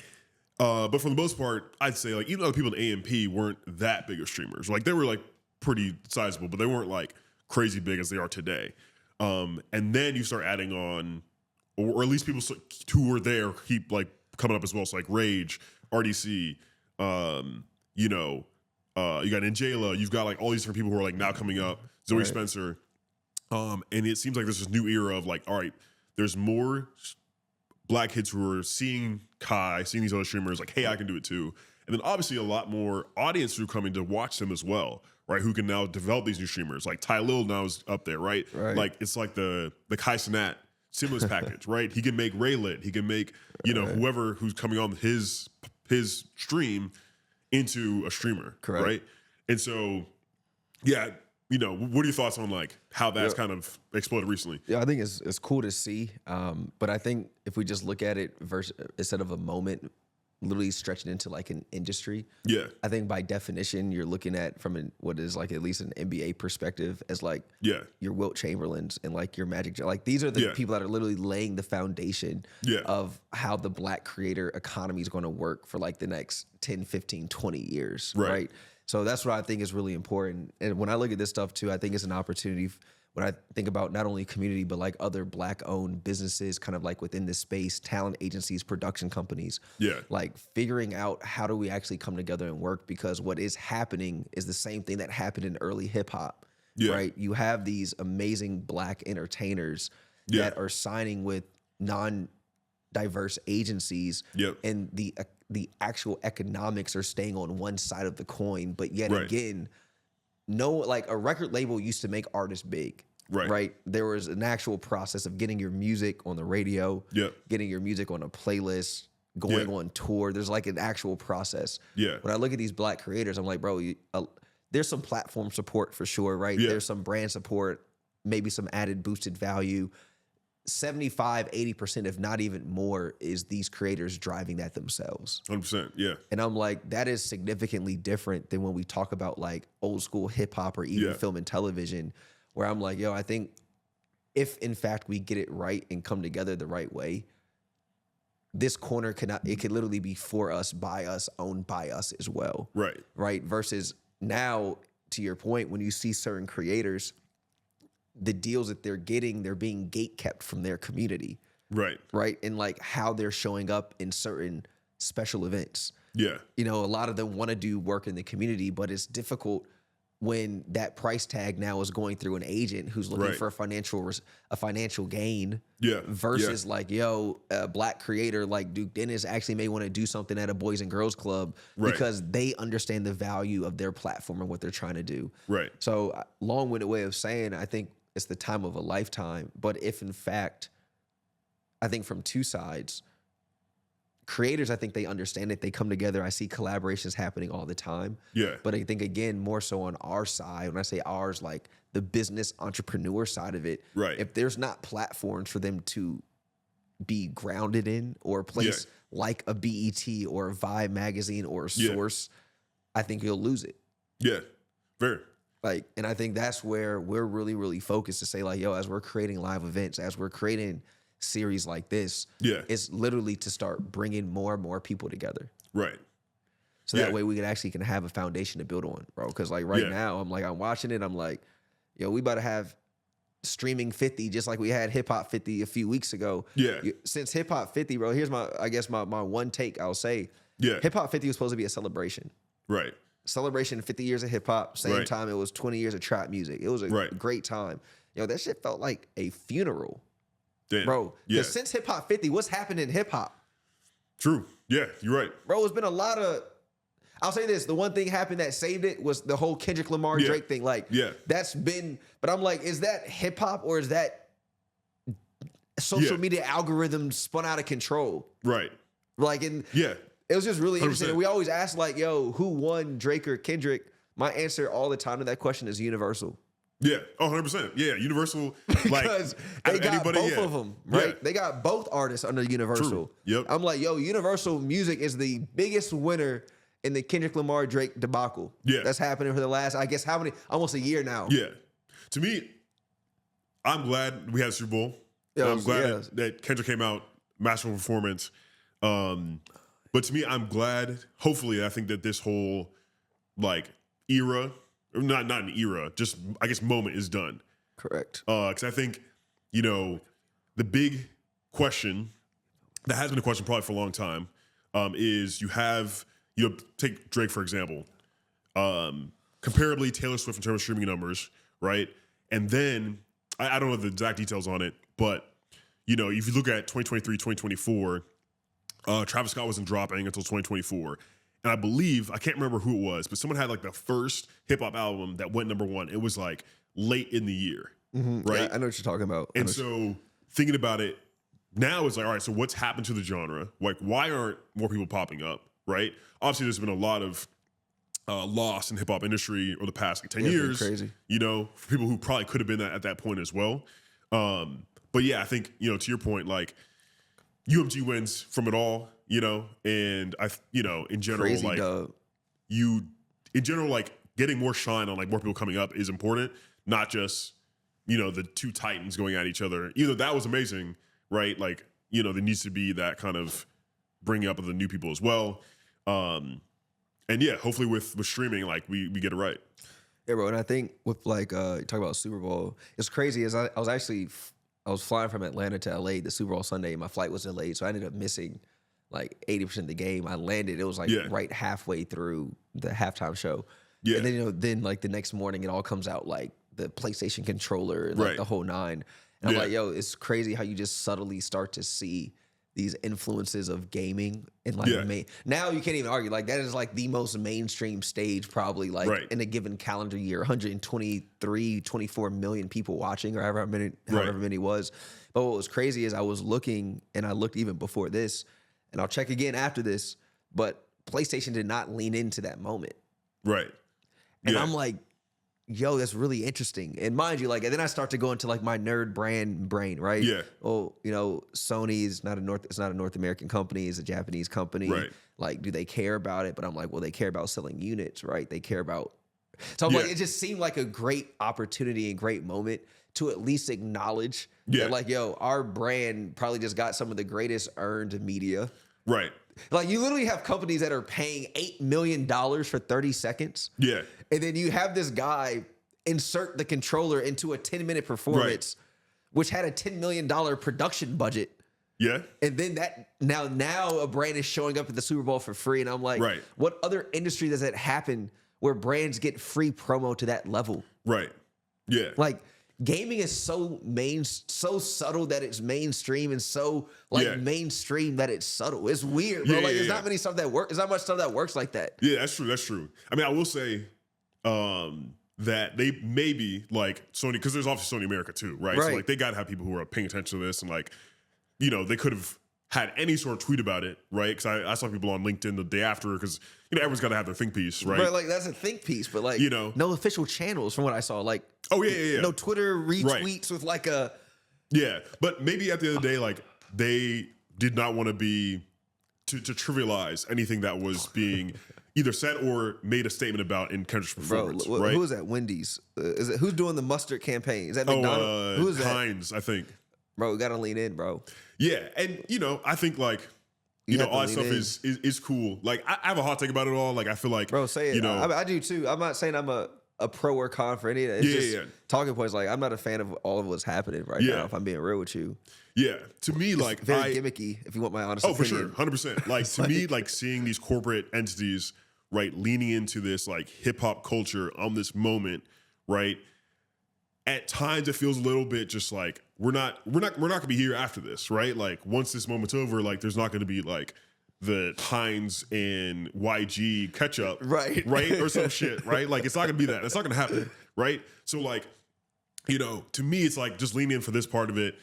But for the most part, I'd say like even other people in AMP weren't that big of streamers. Like they were like pretty sizable, but they weren't like crazy big as they are today. And then you start adding on, or at least people who were there keep like coming up as well. So like Rage, RDC, you know, you got Ninjala, you've got like all these different people who are like now coming up, Zoe Spencer. And it seems like there's this new era of like, all right, there's more black kids who are seeing Kai, seeing these other streamers, like, hey, I can do it too. And then obviously a lot more audience who are coming to watch them as well, right? Who can now develop these new streamers. Like Ty Lil now is up there, right? Like it's like the Kai Cenat stimulus package, right? He can make Raylit, he can make, you know, whoever who's coming on his stream into a streamer, right? And so, yeah, you know, what are your thoughts on like how that's kind of exploded recently? Yeah, I think it's cool to see. But I think if we just look at it instead of a moment, literally stretching into like an industry. Yeah. I think by definition, you're looking at from what is like at least an NBA perspective as like your Wilt Chamberlains and like your Magic. Like these are the people that are literally laying the foundation of how the black creator economy is going to work for like the next 10, 15, 20 years. Right. So that's what I think is really important. And when I look at this stuff too, I think it's an opportunity when I think about not only community, but like other black owned businesses kind of like within this space, talent agencies, production companies, like figuring out how do we actually come together and work, because what is happening is the same thing that happened in early hip hop, right? You have these amazing black entertainers that are signing with non-diverse agencies and the actual economics are staying on one side of the coin, but yet again, like a record label used to make artists big, right? There was an actual process of getting your music on the radio, getting your music on a playlist, going on tour. There's like an actual process. When I look at these black creators, I'm like, bro, there's some platform support for sure, right? There's some brand support, maybe some added boosted value. 75, 80%, if not even more, is these creators driving that themselves. 100%, And I'm like, that is significantly different than when we talk about like old school hip hop or even film and television, where I'm like, yo, I think if in fact we get it right and come together the right way, this corner could literally be for us, by us, owned by us as well. Right. Versus now, to your point, when you see certain creators, the deals that they're getting, they're being gatekept from their community. Right. And like how they're showing up in certain special events. You know, a lot of them want to do work in the community, but it's difficult when that price tag now is going through an agent who's looking for a financial gain. Versus like, yo, a black creator like Duke Dennis actually may want to do something at a Boys and Girls Club because they understand the value of their platform and what they're trying to do. So long-winded way of saying, I think it's the time of a lifetime. But if in fact, I think from two sides, creators, I think they understand it. They come together. I see collaborations happening all the time. Yeah. But I think, again, more so on our side, when I say ours, like the business entrepreneur side of it, Right. if there's not platforms for them to be grounded in, or a place like a BET or a Vibe magazine or a Source, I think you'll lose it. Yeah. Very. Like, and I think that's where we're really, really focused to say, like, yo, as we're creating live events, as we're creating series like this, it's literally to start bringing more and more people together. Right. So that way we can have a foundation to build on, bro. Because like now, I'm watching it. I'm like, yo, we about to have streaming 50, just like we had hip hop 50 a few weeks ago. Yeah. Since hip hop 50, bro, here's my one take I'll say. Yeah. Hip hop 50 was supposed to be a celebration. Right. Celebration 50 years of hip hop. Same time it was 20 years of trap music. It was a great time. Yo, that shit felt like a funeral. Damn. Bro, because since hip hop 50, what's happened in hip hop? True. Yeah, you're right. Bro, it's been a lot of. I'll say this: the one thing happened that saved it was the whole Kendrick Lamar Drake thing. Like, that's been. But I'm like, is that hip hop or is that social media algorithm spun out of control? Right. Like, it was just really interesting. 100%. And we always ask, like, yo, who won, Drake or Kendrick? My answer all the time to that question is Universal. Yeah. Oh, 100%. Yeah. Universal. Like, because they got both of them, right? Yeah. They got both artists under Universal. True. Yep. I'm like, yo, Universal Music is the biggest winner in the Kendrick Lamar Drake debacle. Yeah. That's happening for the last, I guess, almost a year now. Yeah. To me, I'm glad we had Super Bowl. I'm glad that Kendrick came out, masterful performance. But to me, I'm glad, hopefully, I think that this whole like era, or not an era, just I guess moment is done. Correct. Because I think, the big question that has been a question probably for a long time is you have, take Drake for example, comparably Taylor Swift in terms of streaming numbers, right? And then I don't know the exact details on it, but if you look at 2023, 2024, Travis Scott wasn't dropping until 2024. And I believe, I can't remember who it was, but someone had like the first hip hop album that went number one. It was like late in the year, right? Yeah, I know what you're talking about. And so thinking about it now, it's like, all right, so what's happened to the genre? Like, why aren't more people popping up, right? Obviously, there's been a lot of loss in hip hop industry over the past 10 years. Crazy. For people who probably could have been at that point as well. But yeah, I think, to your point, like UMG wins from it all, and in general, Crazy like dub. Like getting more shine on like more people coming up is important, not just, the two titans going at each other. Even though that was amazing, right? Like, there needs to be that kind of bringing up of the new people as well. And yeah, hopefully with streaming, like we get it right. Yeah, bro. And I think with like you talk about Super Bowl, it's crazy. As I was flying from Atlanta to LA the Super Bowl Sunday. My flight was delayed, so I ended up missing like 80% of the game. I landed. It was like right halfway through the halftime show. Yeah. And then then like the next morning, it all comes out like the PlayStation controller and like the whole nine. And I'm like, yo, it's crazy how you just subtly start to see these influences of gaming and like now you can't even argue, like that is like the most mainstream stage probably like in a given calendar year, 123 24 million people watching or however many was. But what was crazy is I was looking, and I looked even before this, and I'll check again after this, but PlayStation did not lean into that moment, and I'm like, yo, that's really interesting. And mind you, like, and then I start to go into like my nerd brand brain, right? Yeah. Well, Sony is not it's not a North American company, it's a Japanese company. Right. Like, do they care about it? But I'm like, well, they care about selling units, right? They care about. So I'm like, it just seemed like a great opportunity and great moment to at least acknowledge that, like, yo, our brand probably just got some of the greatest earned media. Right. Like, you literally have companies that are paying $8 million for 30 seconds. Yeah. And then you have this guy insert the controller into a 10-minute performance, which had a $10 million production budget. Yeah. And then that now a brand is showing up at the Super Bowl for free. And I'm like, what other industry does that happen where brands get free promo to that level? Right. Yeah. Like, gaming is so subtle that it's mainstream, and so mainstream that it's subtle. It's weird, bro. There's not many stuff that work. There's not much stuff that works like that. Yeah, that's true. That's true. I mean, I will say, the that they maybe like Sony, because there's obviously Sony America too, right? So like they got to have people who are paying attention to this, and like, you know, they could have had any sort of tweet about it, right? Because I saw people on LinkedIn the day after, because, you know, everyone's got to have their think piece, right? Right, like that's a think piece, but like, you know, no official channels from what I saw. Like, no Twitter retweets with like a. Yeah, but maybe at the end of the day, like they did not want to be to trivialize anything that was being either said or made a statement about in Kendrick's performance. Bro, right? Who is that? Wendy's? Is it who's doing the mustard campaign? Is that McDonald's? Who is that? Heinz, I think. Bro, we gotta lean in, bro. Yeah, and you know, I think like you know, all that stuff is cool. Like I have a hot take about it all. Like I feel like, bro, say it. You know, I do too. I'm not saying I'm a pro or con for any of that. It's just talking points. Like I'm not a fan of all of what's happening right now. If I'm being real with you. Yeah, to me, it's like very gimmicky. If you want my honest opinion. for sure, 100%. Like to me, like seeing these corporate entities, right, leaning into this like hip hop culture on this moment, right. At times, it feels a little bit just like we're not gonna be here after this, right? Like once this moment's over, like there's not gonna be like the Heinz and YG catch up, right, or some shit, right? Like it's not gonna be that. It's not gonna happen, right? So like, you know, to me, it's like just lean in for this part of it.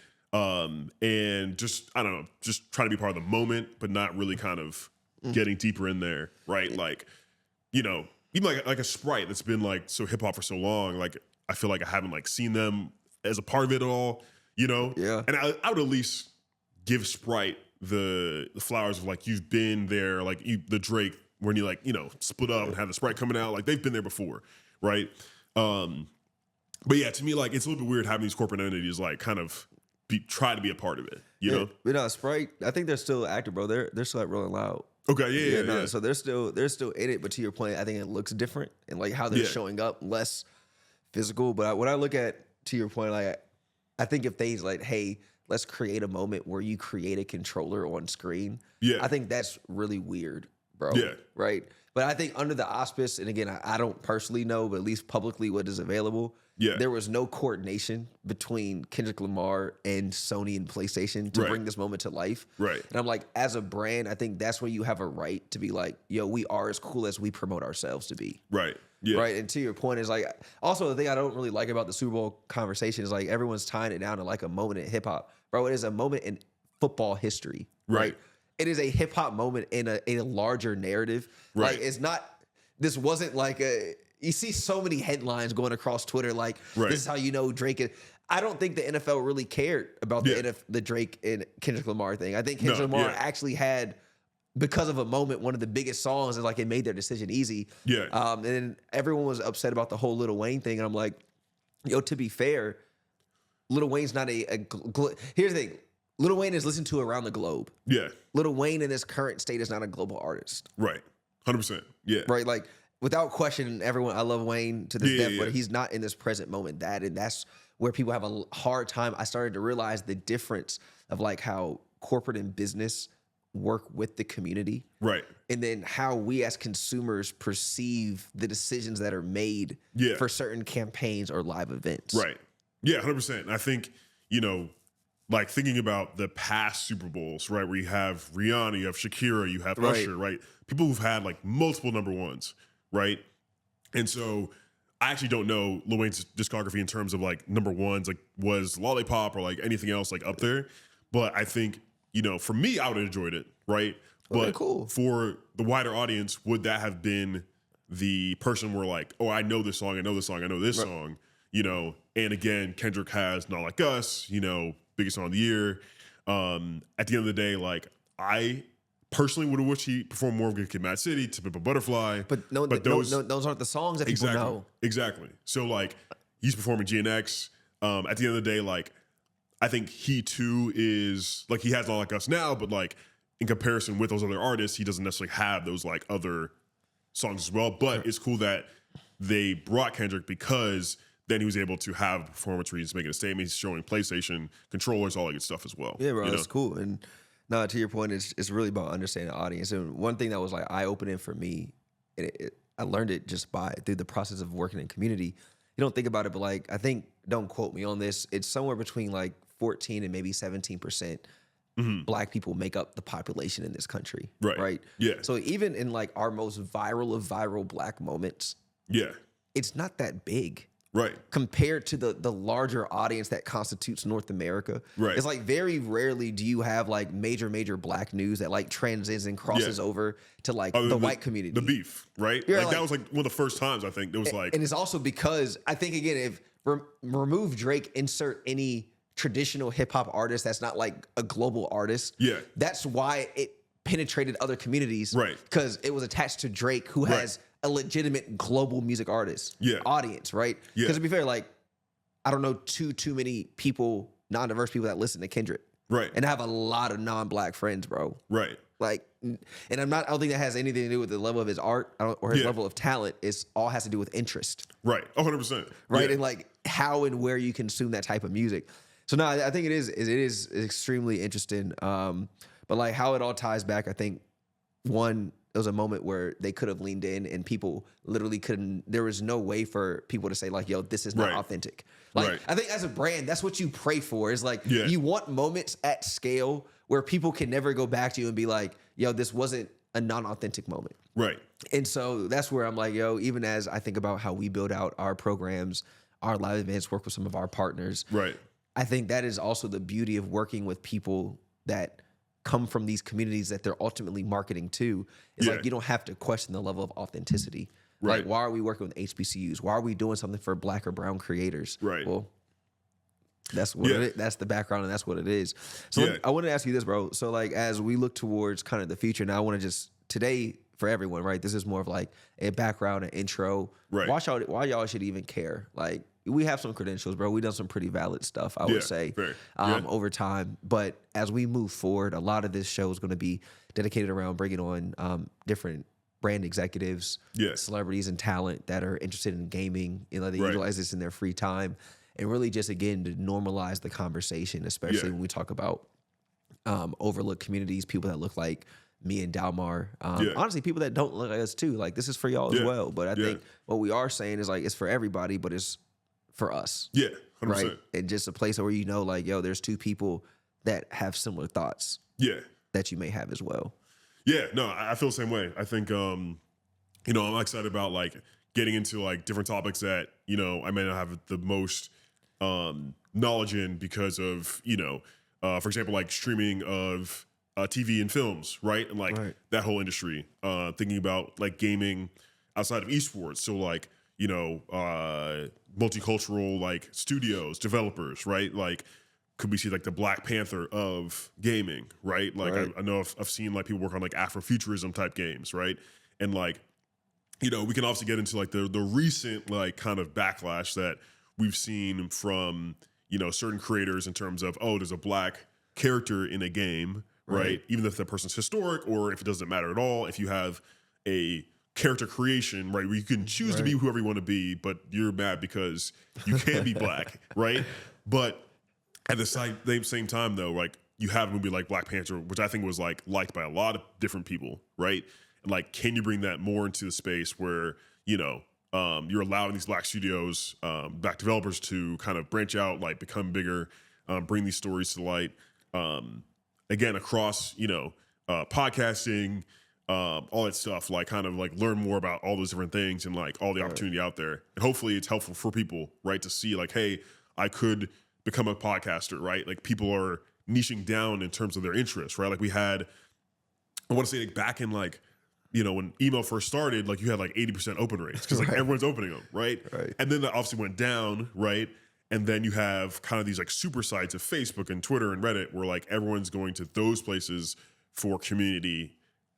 And just, I don't know, just try to be part of the moment, but not really kind of getting deeper in there, right? Like, you know, even like a Sprite that's been like so hip hop for so long, like I feel like I haven't like seen them as a part of it at all, you know? Yeah. And I would at least give Sprite the flowers of like, you've been there, like the Drake, when you like, you know, split up and have the Sprite coming out, like they've been there before, right? But yeah, to me, like it's a little bit weird having these corporate entities like kind of try to be a part of it, you know? But no, Sprite, I think they're still active, bro. They're still like Rolling Loud. Okay, yeah. So they're still in it, but to your point, I think it looks different and like how they're showing up, less physical. But when I look at, to your point, like I think if they like, hey, let's create a moment where you create a controller on screen. Yeah, I think that's really weird, bro. Yeah, right. But I think under the auspice, and again, I don't personally know, but at least publicly, what is available. Yeah, there was no coordination between Kendrick Lamar and Sony and PlayStation to bring this moment to life. Right. And I'm like, as a brand, I think that's where you have a right to be like, yo, we are as cool as we promote ourselves to be. Right. Yeah. Right. And to your point is like, also the thing I don't really like about the Super Bowl conversation is like everyone's tying it down to like a moment in hip hop. Bro, it is a moment in football history. Right. It is a hip hop moment in a larger narrative. Right. Like it's not, this wasn't like you see so many headlines going across Twitter like, this is how you know Drake. I don't think the NFL really cared about the Drake and Kendrick Lamar thing. I think Kendrick Lamar actually had, because of a moment, one of the biggest songs, and like it made their decision easy. Yeah. And then everyone was upset about the whole Lil Wayne thing. And I'm like, yo, to be fair, Lil Wayne's not here's the thing. Lil Wayne is listened to around the globe. Yeah. Lil Wayne in his current state is not a global artist. Right. 100%. Yeah. Right. Like, without question, everyone, I love Wayne to this death, but he's not in this present moment. And that's where people have a hard time. I started to realize the difference of like how corporate and business work with the community. Right. And then how we as consumers perceive the decisions that are made for certain campaigns or live events. Right. Yeah, 100%. And I think, you know, like thinking about the past Super Bowls, right, where you have Rihanna, you have Shakira, you have Usher, right? People who've had like multiple number ones, right? And so I actually don't know Lil Wayne's discography in terms of like number ones, like was Lollipop or like anything else like up there. But I think, you know, for me, I would have enjoyed it, right? But for the wider audience, would that have been the person where like, oh, I know this song, I know this song, I know this song, you know? And again, Kendrick has Not Like Us, you know, biggest song of the year. At the end of the day, like I personally would have wished he performed more of Good Kid, Mad City, To Pimp a Butterfly. But those aren't the songs that people know. Exactly. So like he's performing GNX. At the end of the day, like I think he too is like he has Not Like Us now, but like in comparison with those other artists, he doesn't necessarily have those like other songs as well. But it's cool that they brought Kendrick because then he was able to have the performance where he's making a statement, he's showing PlayStation controllers, all that good stuff as well. Yeah, bro, that's cool. And no, to your point, it's really about understanding the audience. And one thing that was like eye-opening for me, and I learned it just through the process of working in community. You don't think about it, but like I think, don't quote me on this, it's somewhere between like 14 and maybe 17% Black people make up the population in this country. Right. Yeah. So even in like our most viral of viral Black moments, it's not that big. Right. Compared to the larger audience that constitutes North America. Right. It's like very rarely do you have like major black news that like transcends and crosses over to like the white community. The beef, right? Yeah, like that was like one of the first times I think there was like. And it's also because I think, again, if remove Drake, insert any traditional hip hop artist that's not like a global artist. Yeah. That's why it penetrated other communities. Right. Because it was attached to Drake, who has a legitimate global music artist audience, right? Because to be fair, like, I don't know too many people, non-diverse people that listen to Kendrick. Right. And I have a lot of non-black friends, bro. Right. Like, and I don't think that has anything to do with the level of his art or his level of talent. It's all has to do with interest. Right. 100%. Right. Yeah. And like how and where you consume that type of music. So no, I think it is extremely interesting. But like how it all ties back, I think one, there was a moment where they could have leaned in and people literally couldn't. There was no way for people to say like, yo, this is not authentic. Like, I think as a brand, that's what you pray for, is like, you want moments at scale where people can never go back to you and be like, yo, this wasn't a non-authentic moment. Right. And so that's where I'm like, yo, even as I think about how we build out our programs, our live events, work with some of our partners. Right. I think that is also the beauty of working with people that come from these communities that they're ultimately marketing to. Is like, you don't have to question the level of authenticity. Right. Like, why are we working with HBCUs? Why are we doing something for black or brown creators? Right. Well, that's what it is. That's the background and that's what it is. So I want to ask you this, bro. So like, as we look towards kind of the future now, I want to just today for everyone, right? This is more of like a background, an intro. Right. Why y'all should even care. Like, we have some credentials, bro. We've done some pretty valid stuff, I would say, over time. But as we move forward, a lot of this show is going to be dedicated around bringing on different brand executives, celebrities, and talent that are interested in gaming. You know, they utilize this in their free time, and really just, again, to normalize the conversation, especially when we talk about overlooked communities, people that look like me and Dalmar. Honestly, people that don't look like us too. Like, this is for y'all as well. But I think what we are saying is like, it's for everybody, but it's for us. Yeah, 100%. Right? And just a place where you know, like, yo, there's two people that have similar thoughts. Yeah. That you may have as well. Yeah, no, I feel the same way. I think, you know, I'm excited about like getting into like different topics that, you know, I may not have the most knowledge in because of, you know, for example, like streaming of TV and films, right? And like that whole industry, thinking about like gaming outside of esports. So like, you know, multicultural like studios, developers, right? Like, could we see like the Black Panther of gaming, right? Like, I know I've seen like people work on like Afrofuturism type games, right? And like, you know, we can obviously get into like the recent like kind of backlash that we've seen from, you know, certain creators in terms of, oh, there's a black character in a game, right? Even if that person's historic or if it doesn't matter at all, if you have a character creation, right, where you can choose to be whoever you want to be, but you're mad because you can't be black, right? But at the same time, though, like, you have a movie like Black Panther, which I think was like liked by a lot of different people, right? And like, can you bring that more into the space where, you know, you're allowing these black studios, black developers to kind of branch out, like become bigger, bring these stories to light, again, across, you know, podcasting, all that stuff, like kind of like learn more about all those different things and like all the opportunity out there. And hopefully it's helpful for people, right? To see like, hey, I could become a podcaster, right? Like, people are niching down in terms of their interests, right? Like, we had, I want to say like back in like, you know, when email first started, like you had like 80% open rates because like everyone's opening them, right? And then that obviously went down, right? And then you have kind of these like super sites of Facebook and Twitter and Reddit where like everyone's going to those places for community,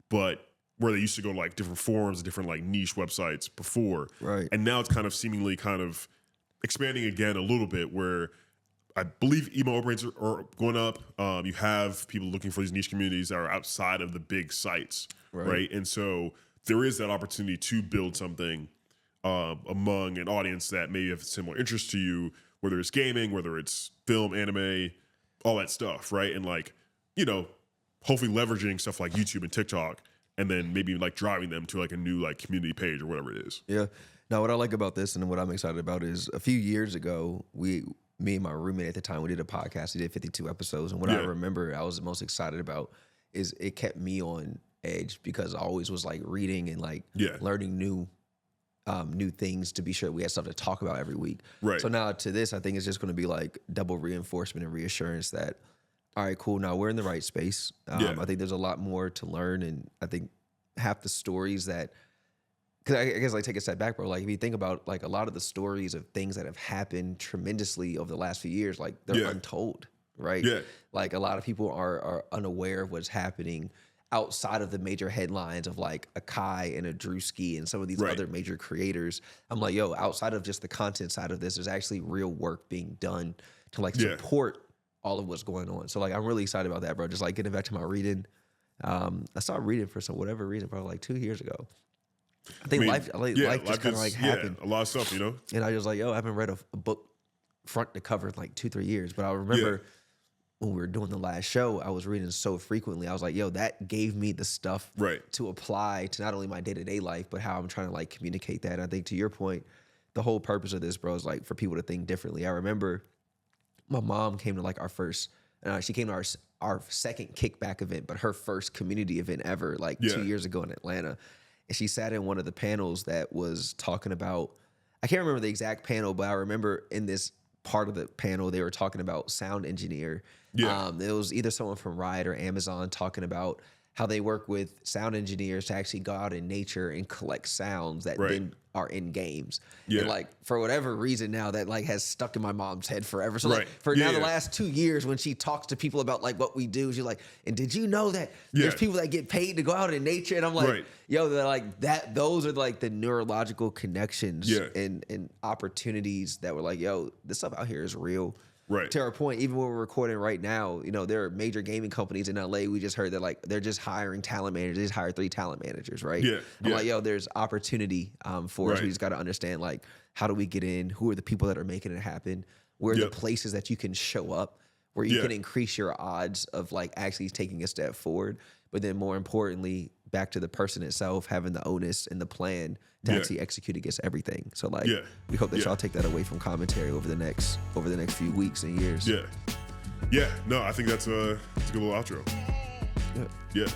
but where they used to go to like different forums and different like niche websites before. Right. And now it's kind of seemingly kind of expanding again a little bit where I believe email open rates are going up. You have people looking for these niche communities that are outside of the big sites, right? And so there is that opportunity to build something among an audience that maybe have similar interests to you, whether it's gaming, whether it's film, anime, all that stuff, right? And like, you know, hopefully leveraging stuff like YouTube and TikTok, and then maybe like driving them to like a new like community page or whatever it is. Yeah. Now, what I like about this and what I'm excited about is a few years ago, me and my roommate at the time, we did a podcast. We did 52 episodes. And what I remember I was the most excited about is it kept me on edge because I always was like reading and like learning new new things to be sure we had stuff to talk about every week. Right. So now to this, I think it's just going to be like double reinforcement and reassurance that, all right, cool. Now we're in the right space. I think there's a lot more to learn. And I think half the stories that, because I guess like take a step back, bro. Like if you think about like a lot of the stories of things that have happened tremendously over the last few years, like they're untold, right? Yeah. Like a lot of people are unaware of what's happening outside of the major headlines of like a Kai and a Drewski and some of these other major creators. I'm like, yo, outside of just the content side of this, there's actually real work being done to like support all of what's going on. So like I'm really excited about that, bro. Just like getting back to my reading. I started reading for some whatever reason, probably like 2 years ago. I think life just kind of like happened. A lot of stuff, you know? And I was like, yo, I haven't read a book front to cover in like 2-3 years. But I remember when we were doing the last show, I was reading so frequently. I was like, yo, that gave me the stuff to apply to not only my day-to-day life, but how I'm trying to like communicate that. And I think to your point, the whole purpose of this, bro, is like for people to think differently. I remember my mom came to like our first, she came to our second kickback event, but her first community event ever, like 2 years ago in Atlanta. And she sat in one of the panels that was talking about, I can't remember the exact panel, but I remember in this part of the panel, they were talking about sound engineer. It was either someone from Riot or Amazon talking about how they work with sound engineers to actually go out in nature and collect sounds that then are in games. And like for whatever reason now that like has stuck in my mom's head forever. So like for the last 2 years when she talks to people about like what we do, she's like, and did you know that there's people that get paid to go out in nature? And I'm like, yo, they're like that. Those are like the neurological connections and opportunities that were like, yo, this stuff out here is real. Right. To our point, even when we're recording right now, you know, there are major gaming companies in LA. We just heard that like they're just hiring talent managers. They just hired 3 talent managers, right? I'm like, yo, there's opportunity for us. We just got to understand like how do we get in? Who are the people that are making it happen? Where are the places that you can show up where you can increase your odds of like actually taking a step forward? But then more importantly, back to the person itself, having the onus and the plan to actually execute against everything. So like, we hope that y'all take that away from commentary over the next few weeks and years. No, I think that's a good little outro. Yeah.